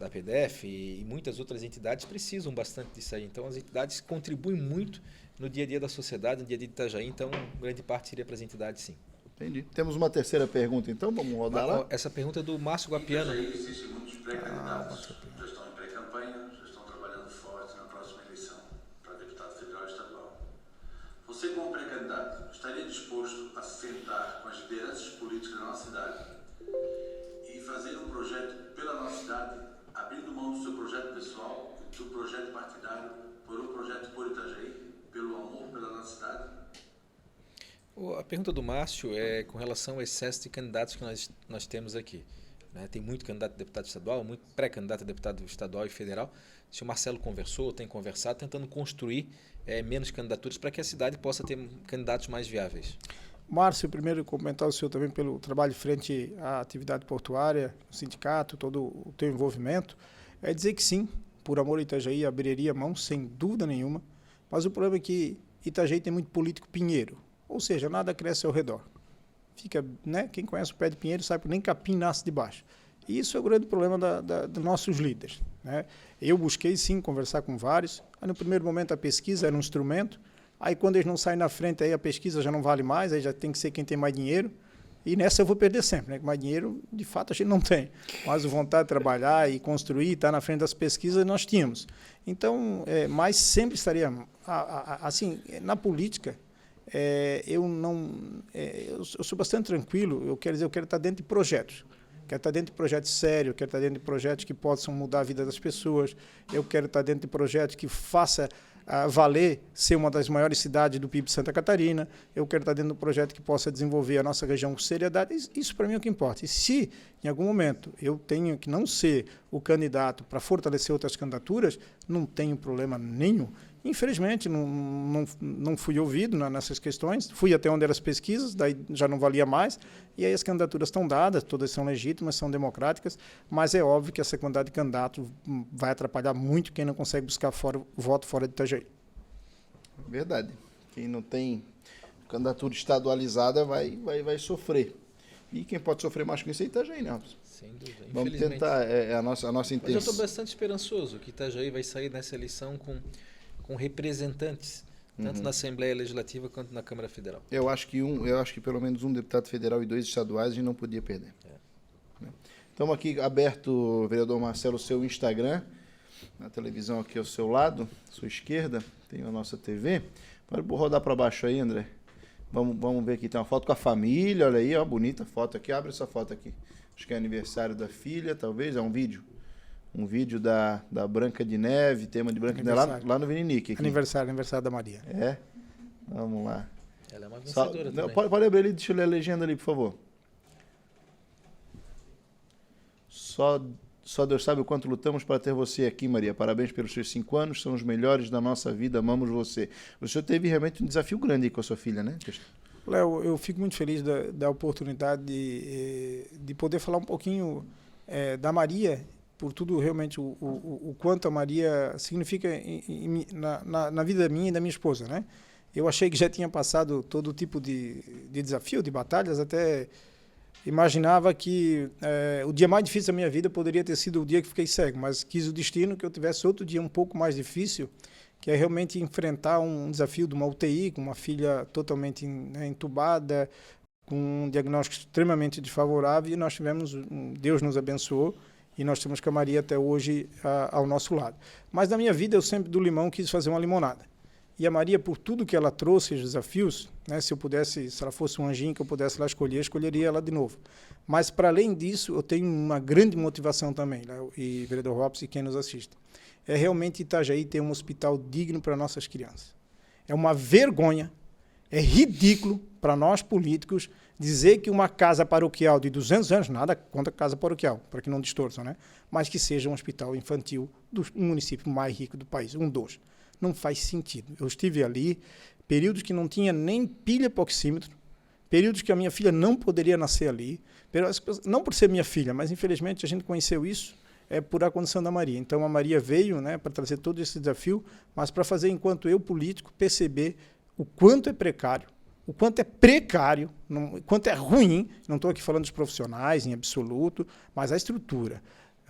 PDF e muitas outras entidades precisam bastante disso aí. Então, as entidades contribuem muito no dia a dia da sociedade, no dia a dia de Itajaí, então, grande parte seria para as entidades, sim. Entendi. Temos uma terceira pergunta, então, vamos rodar lá? Essa pergunta é do Márcio Guapiano. Em Itajaí existem muitos pré-candidatos, já estão em pré-campanha, já estão trabalhando forte na próxima eleição para deputado federal e estadual. Você, como pré-candidato, estaria disposto a se sentar com as lideranças políticas da nossa cidade e fazer um projeto pela nossa cidade, abrindo mão do seu projeto pessoal, do projeto partidário, por um projeto por Itajaí, pelo amor pela nossa cidade? A pergunta do Márcio é com relação ao excesso de candidatos que nós temos aqui. Né? Tem muito candidato a deputado estadual, muito pré-candidato a deputado estadual e federal. Se o Marcelo conversou, tem conversado, tentando construir menos candidaturas para que a cidade possa ter candidatos mais viáveis. Márcio, primeiro comentar o senhor também pelo trabalho frente à atividade portuária, o sindicato, todo o teu envolvimento. É dizer que sim, por amor a Itajaí, abriria mão, sem dúvida nenhuma, mas o problema é que Itajaí tem muito político pinheiro, ou seja, nada cresce ao redor. Fica, né? Quem conhece o pé de pinheiro sabe que nem capim nasce de baixo. E isso é o grande problema dos nossos líderes. Né? Eu busquei, sim, conversar com vários. Aí, no primeiro momento, a pesquisa era um instrumento. Aí, quando eles não saem na frente, aí a pesquisa já não vale mais, aí já tem que ser quem tem mais dinheiro. E nessa eu vou perder sempre, né? Mais dinheiro, de fato, a gente não tem. Mas a vontade de trabalhar e construir, estar na frente das pesquisas, nós tínhamos. Então, mas sempre estaria... assim, na política, eu sou bastante tranquilo, eu quero estar dentro de projetos. Quero estar dentro de projetos sérios, quero estar dentro de projetos que possam mudar a vida das pessoas, eu quero estar dentro de projetos que faça valer ser uma das maiores cidades do PIB de Santa Catarina, eu quero estar dentro de um projeto que possa desenvolver a nossa região com seriedade. Isso para mim é o que importa. E se em algum momento eu tenho que não ser o candidato para fortalecer outras candidaturas, não tenho problema nenhum. Infelizmente, não fui ouvido nessas questões, fui até onde eram as pesquisas, daí já não valia mais, e aí as candidaturas estão dadas, todas são legítimas, são democráticas, mas é óbvio que essa quantidade de candidatos vai atrapalhar muito quem não consegue buscar voto fora de Itajaí. Verdade. Quem não tem candidatura estadualizada vai sofrer. E quem pode sofrer mais com isso é Itajaí, né? Sem dúvida. Vamos tentar, a nossa intenção. Mas eu estou bastante esperançoso que Itajaí vai sair nessa eleição com representantes, tanto na Assembleia Legislativa quanto na Câmara Federal. Eu acho que pelo menos um deputado federal e 2 estaduais a gente não podia perder. Estamos aqui aberto, vereador Marcelo, o seu Instagram, na televisão aqui ao seu lado, à sua esquerda, tem a nossa TV. Pode rodar para baixo aí, André. Vamos ver aqui, tem uma foto com a família, olha aí, ó, bonita foto aqui, abre essa foto aqui. Acho que é aniversário da filha, talvez, é um vídeo. Um vídeo da Branca de Neve, tema de Branca de Neve, lá no Vininique. Aniversário da Maria. É? Vamos lá. Ela é uma vencedora também. Pode abrir ali, deixa eu ler a legenda ali, por favor. Só Deus sabe o quanto lutamos para ter você aqui, Maria. Parabéns pelos seus 5 anos, são os melhores da nossa vida, amamos você. O senhor teve realmente um desafio grande aí com a sua filha, né? Léo, eu fico muito feliz da oportunidade de poder falar um pouquinho da Maria, por tudo realmente o quanto a Maria significa na vida minha e da minha esposa, né? Eu achei que já tinha passado todo tipo de desafio, de batalhas, até imaginava que o dia mais difícil da minha vida poderia ter sido o dia que fiquei cego, mas quis o destino que eu tivesse outro dia um pouco mais difícil, que é realmente enfrentar um desafio de uma UTI, com uma filha totalmente entubada, com um diagnóstico extremamente desfavorável, e nós tivemos, Deus nos abençoou, e nós temos com a Maria até hoje ao nosso lado. Mas na minha vida eu sempre do limão quis fazer uma limonada. E a Maria, por tudo que ela trouxe, os desafios, né, se ela fosse um anjinho que eu pudesse lá escolher, escolheria ela de novo. Mas, para além disso, eu tenho uma grande motivação também, né, e vereador Robson e quem nos assiste. É realmente Itajaí ter um hospital digno para nossas crianças. É uma vergonha, é ridículo para nós políticos dizer que uma casa paroquial de 200 anos, nada contra casa paroquial, para que não distorçam, né? Mas que seja um hospital infantil do município mais rico do país, um dos. Não faz sentido. Eu estive ali, períodos que não tinha nem pilha para oxímetro, períodos que a minha filha não poderia nascer ali, não por ser minha filha, mas infelizmente a gente conheceu isso por a condição da Maria. Então a Maria veio, né, para trazer todo esse desafio, mas para fazer, enquanto eu político, perceber o quanto é precário, o quanto é precário, o quanto é ruim, não estou aqui falando dos profissionais em absoluto, mas a estrutura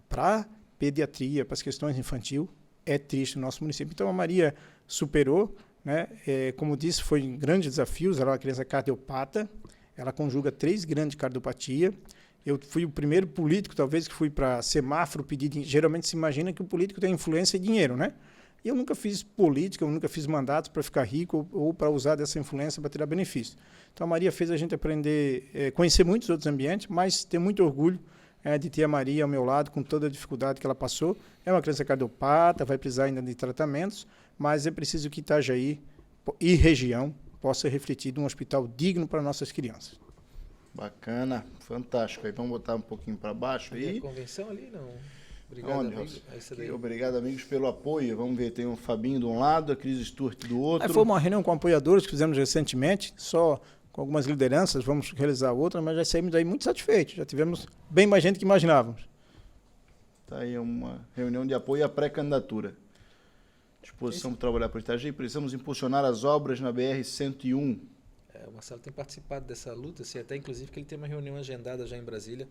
para pediatria, para as questões infantil, é triste no nosso município. Então a Maria superou, né? Como disse, foi um grande desafio, ela é uma criança cardiopata, ela conjuga 3 grandes cardiopatias. Eu fui o primeiro político, talvez, que fui para semáforo pedir dinheiro. Geralmente se imagina que o político tem influência e dinheiro, né? E eu nunca fiz política, eu nunca fiz mandatos para ficar rico ou para usar dessa influência para tirar benefício. Então a Maria fez a gente aprender, conhecer muitos outros ambientes, mas ter muito orgulho de ter a Maria ao meu lado, com toda a dificuldade que ela passou. É uma criança cardiopata, vai precisar ainda de tratamentos, mas é preciso que Itajaí e região possa refletir um hospital digno para nossas crianças. Bacana, fantástico. Aí vamos botar um pouquinho para baixo aí. A convenção ali, não? Obrigado, amigos. Obrigado, amigos, pelo apoio. Vamos ver, tem o Fabinho de um lado, a Cris Sturt do outro. Foi uma reunião com apoiadores que fizemos recentemente, só com algumas lideranças, vamos realizar outra, mas já saímos daí muito satisfeitos. Já tivemos bem mais gente que imaginávamos. Está aí uma reunião de apoio à pré-candidatura. Disposição para trabalhar por Itajaí. Precisamos impulsionar as obras na BR-101. O Marcelo tem participado dessa luta, sei até inclusive que ele tem uma reunião agendada já em Brasília,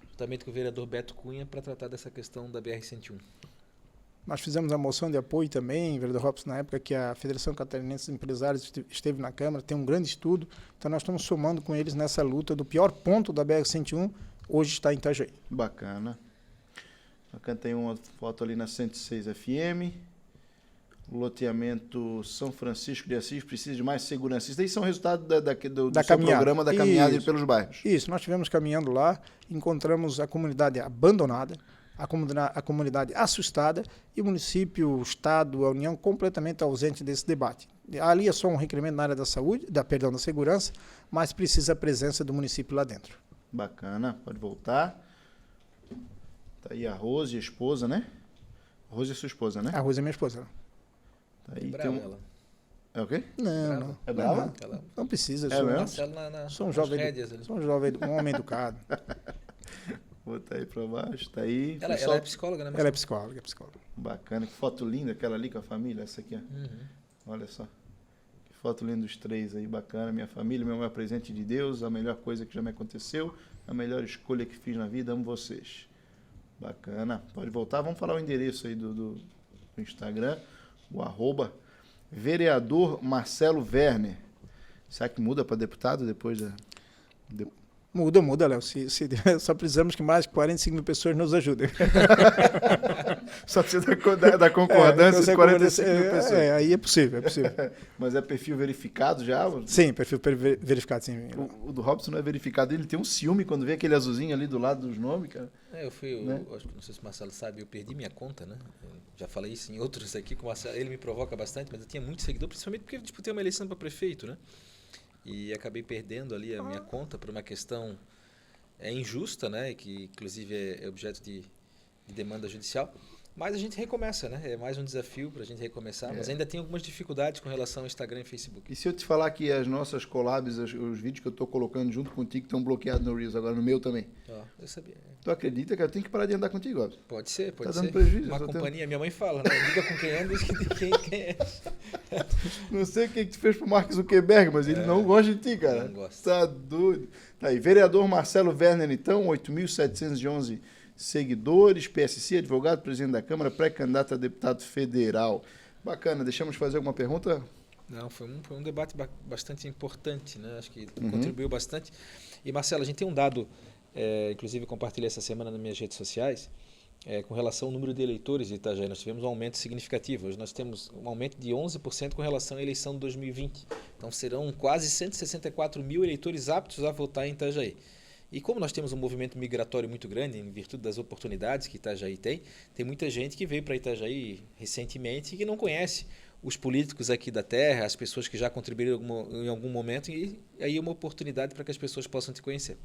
juntamente com o vereador Beto Cunha, para tratar dessa questão da BR-101. Nós fizemos a moção de apoio também, vereador Robson, na época que a Federação Catarinense de Empresários esteve na Câmara, tem um grande estudo, então nós estamos somando com eles nessa luta do pior ponto da BR-101, hoje está em Itajaí. Bacana. Bacana, tem uma foto ali na 106 FM. O loteamento São Francisco de Assis precisa de mais segurança. Isso daí são resultados do seu caminhada. programa da caminhada pelos bairros. Isso, nós estivemos caminhando lá, encontramos a comunidade abandonada, a comunidade assustada e o município, o Estado, a União completamente ausente desse debate. Ali é só um requerimento na área da saúde, da segurança, mas precisa a presença do município lá dentro. Bacana, pode voltar. Tá aí a Rose, a esposa, né? A Rose é sua esposa, né? A Rose é minha esposa. Tá aí, Brava ela. É o quê? Não, não. É brava? Não precisa. É mesmo? Marcelo Sou um nas jovem, rédeas ali. sou um homem educado. Vou botar aí pra baixo, tá aí. Ela é psicóloga, né? Ela é psicóloga, Bacana, que foto linda, aquela ali com a família, essa aqui, ó. Olha só. Que foto linda dos três aí, bacana. Minha família, meu maior presente de Deus, a melhor coisa que já me aconteceu, a melhor escolha que fiz na vida, amo vocês. Bacana. Pode voltar, vamos falar o endereço aí do Instagram, o @ vereador Marcelo Werner. Será que muda para deputado depois da... Muda, Léo. Só precisamos que mais de 45 mil pessoas nos ajudem. Só precisa da concordância de 45 mil pessoas. Aí é possível, Mas é perfil verificado já? Sim, perfil verificado, sim. O do Robson não é verificado, ele tem um ciúme quando vê aquele azulzinho ali do lado dos nomes, cara. Eu fui, né? acho que não sei se o Marcelo sabe, eu perdi minha conta, né? Eu já falei isso em outros aqui com o Marcelo, ele me provoca bastante, mas eu tinha muito seguidor, principalmente porque eu disputei uma eleição para prefeito, né? E acabei perdendo ali a minha conta por uma questão injusta, né? Que inclusive é objeto de demanda judicial. Mas a gente recomeça, né? É mais um desafio para a gente recomeçar, mas ainda tem algumas dificuldades com relação ao Instagram e Facebook. E se eu te falar que as nossas collabs, os vídeos que eu estou colocando junto contigo estão bloqueados no Reels, agora no meu também? Eu sabia. Tu acredita que eu tenho que parar de andar contigo, Robson? Pode ser. Tá dando prejuízo, uma companhia, minha mãe fala, né? Diga com quem anda e quem é. Não sei o que tu fez pro Mark Zuckerberg, mas ele não gosta de ti, cara. Não gosta. Tá doido. Tá aí, vereador Marcelo Werner, então, 8.711 seguidores, PSC, advogado, presidente da Câmara, pré-candidato a deputado federal. Bacana, deixamos de fazer alguma pergunta? Não, foi um debate bastante importante, né? Acho que contribuiu bastante. E, Marcelo, a gente tem um dado, inclusive compartilhei essa semana nas minhas redes sociais, com relação ao número de eleitores de Itajaí. Nós tivemos um aumento significativo. Hoje nós temos um aumento de 11% com relação à eleição de 2020. Então serão quase 164 mil eleitores aptos a votar em Itajaí. E como nós temos um movimento migratório muito grande, em virtude das oportunidades que Itajaí tem muita gente que veio para Itajaí recentemente e que não conhece os políticos aqui da terra, as pessoas que já contribuíram em algum momento, e aí é uma oportunidade para que as pessoas possam te conhecer.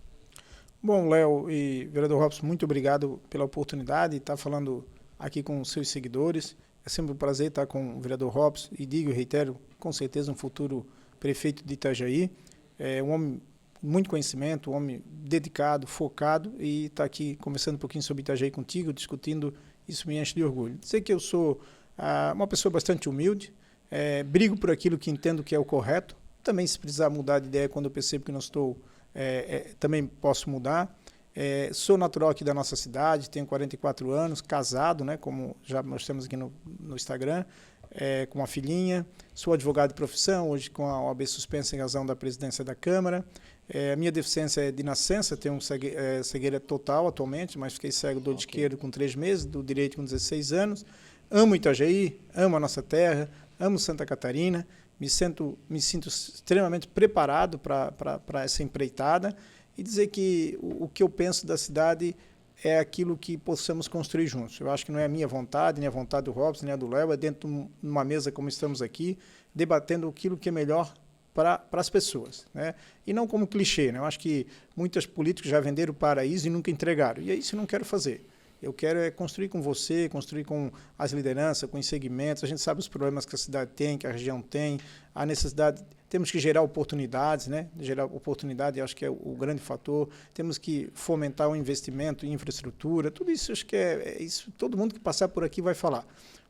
Bom, Léo e vereador Robson, muito obrigado pela oportunidade de estar falando aqui com os seus seguidores. É sempre um prazer estar com o vereador Robson e digo e reitero, com certeza um futuro prefeito de Itajaí. É um homem muito conhecimento, um homem dedicado, focado, e estar aqui conversando um pouquinho sobre Itajaí contigo, discutindo, isso me enche de orgulho. Dizer que eu sou uma pessoa bastante humilde, brigo por aquilo que entendo que é o correto, também se precisar mudar de ideia quando eu percebo que não estou, também posso mudar. Sou natural aqui da nossa cidade, tenho 44 anos, casado, né, como já nós temos aqui no Instagram, com uma filhinha, sou advogado de profissão, hoje com a OAB suspensa em razão da presidência da Câmara. A minha deficiência é de nascença, tenho cegueira total atualmente, mas fiquei cego do esquerdo com 3 meses, do direito com 16 anos. Amo Itajaí, amo a nossa terra, amo Santa Catarina, me sinto extremamente preparado para essa empreitada e dizer que o que eu penso da cidade é aquilo que possamos construir juntos. Eu acho que não é a minha vontade, nem a vontade do Robson, nem a do Léo, é dentro de uma mesa como estamos aqui, debatendo aquilo que é melhor para as pessoas, né? E não como clichê, né? Eu acho que muitos políticos já venderam o paraíso e nunca entregaram, e é isso que eu não quero fazer. Eu quero construir com você, construir com as lideranças, com os segmentos. A gente sabe os problemas que a cidade tem, que a região tem, a necessidade. Temos que gerar oportunidades, né? Gerar oportunidade, acho que é o grande fator. Temos que fomentar o investimento em infraestrutura. Tudo isso, acho que isso. Todo mundo que passar por aqui vai falar.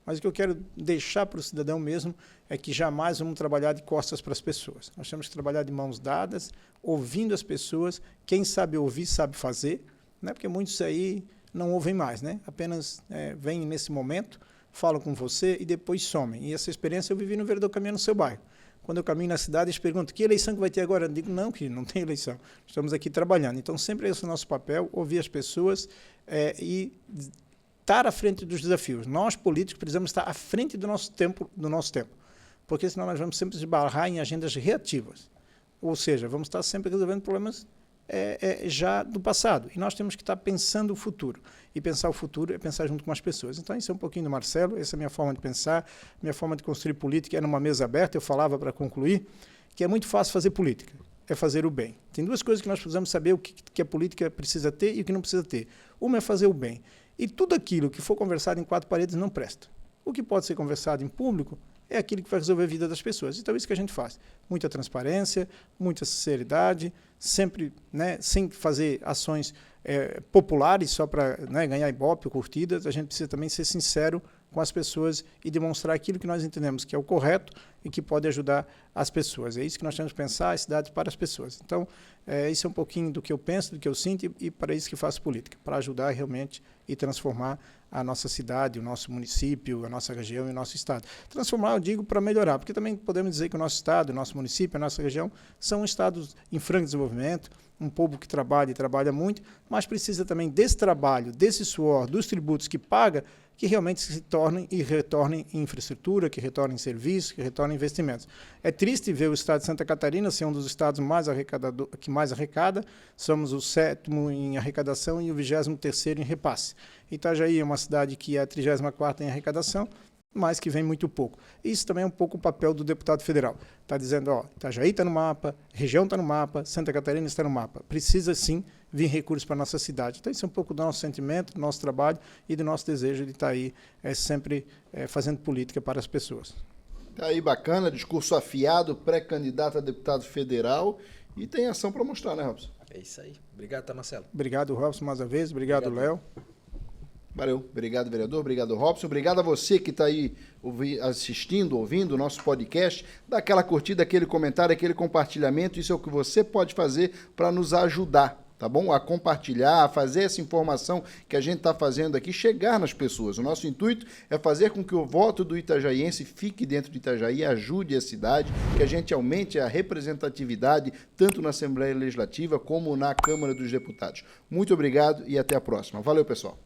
Mas o que eu quero deixar para o cidadão mesmo é que jamais vamos trabalhar de costas para as pessoas. Nós temos que trabalhar de mãos dadas, ouvindo as pessoas. Quem sabe ouvir, sabe fazer, né? Porque muitos aí não ouvem mais, né? Apenas vêm nesse momento, falam com você e depois somem. E essa experiência eu vivi no vereador caminhando no seu bairro. Quando eu caminho na cidade, eles perguntam, que eleição que vai ter agora? Eu digo, não, que não tem eleição. Estamos aqui trabalhando. Então, sempre esse é o nosso papel, ouvir as pessoas e estar à frente dos desafios. Nós, políticos, precisamos estar à frente do nosso tempo, porque senão nós vamos sempre esbarrar em agendas reativas. Ou seja, vamos estar sempre resolvendo problemas já do passado. E nós temos que estar pensando o futuro. E pensar o futuro é pensar junto com as pessoas. Então, isso é um pouquinho do Marcelo, essa é a minha forma de pensar, minha forma de construir política é numa mesa aberta. Eu falava, para concluir, que é muito fácil fazer política, é fazer o bem. Tem duas coisas que nós precisamos saber, o que a política precisa ter e o que não precisa ter. Uma é fazer o bem. E tudo aquilo que for conversado em quatro paredes não presta. O que pode ser conversado em público é aquilo que vai resolver a vida das pessoas. Então, é isso que a gente faz. Muita transparência, muita sinceridade, sempre, né, sem fazer ações populares só para, né, ganhar ibope ou curtidas. A gente precisa também ser sincero com as pessoas e demonstrar aquilo que nós entendemos que é o correto e que pode ajudar as pessoas. É isso que nós temos que pensar, as cidades para as pessoas. Então, isso é um pouquinho do que eu penso, do que eu sinto e para isso que faço política, para ajudar realmente e transformar a nossa cidade, o nosso município, a nossa região e o nosso estado. Transformar, eu digo, para melhorar, porque também podemos dizer que o nosso estado, o nosso município, a nossa região são estados em franco desenvolvimento, um povo que trabalha e trabalha muito, mas precisa também desse trabalho, desse suor, dos tributos que paga, que realmente se tornem e retornem em infraestrutura, que retornem em serviços, que retornem em investimentos. É triste ver o estado de Santa Catarina ser um dos estados que mais arrecada, somos o 7º em arrecadação e o 23º em repasse. Itajaí é uma cidade que é a 34ª em arrecadação, mas que vem muito pouco. Isso também é um pouco o papel do deputado federal. Está dizendo, ó, Itajaí está no mapa, região está no mapa, Santa Catarina está no mapa. Precisa, sim, vir recursos para a nossa cidade. Então, isso é um pouco do nosso sentimento, do nosso trabalho e do nosso desejo de estar aí sempre fazendo política para as pessoas. Tá aí, bacana, discurso afiado, pré-candidato a deputado federal e tem ação para mostrar, né, Robson? É isso aí. Obrigado, tá, Marcelo? Obrigado, Robson, mais uma vez. Obrigado, Léo. Valeu. Obrigado, vereador. Obrigado, Robson. Obrigado a você que está aí assistindo, ouvindo o nosso podcast. Dá aquela curtida, aquele comentário, aquele compartilhamento. Isso é o que você pode fazer para nos ajudar, tá bom? A compartilhar, a fazer essa informação que a gente está fazendo aqui chegar nas pessoas. O nosso intuito é fazer com que o voto do itajaiense fique dentro de Itajaí, ajude a cidade, que a gente aumente a representatividade tanto na Assembleia Legislativa como na Câmara dos Deputados. Muito obrigado e até a próxima. Valeu, pessoal.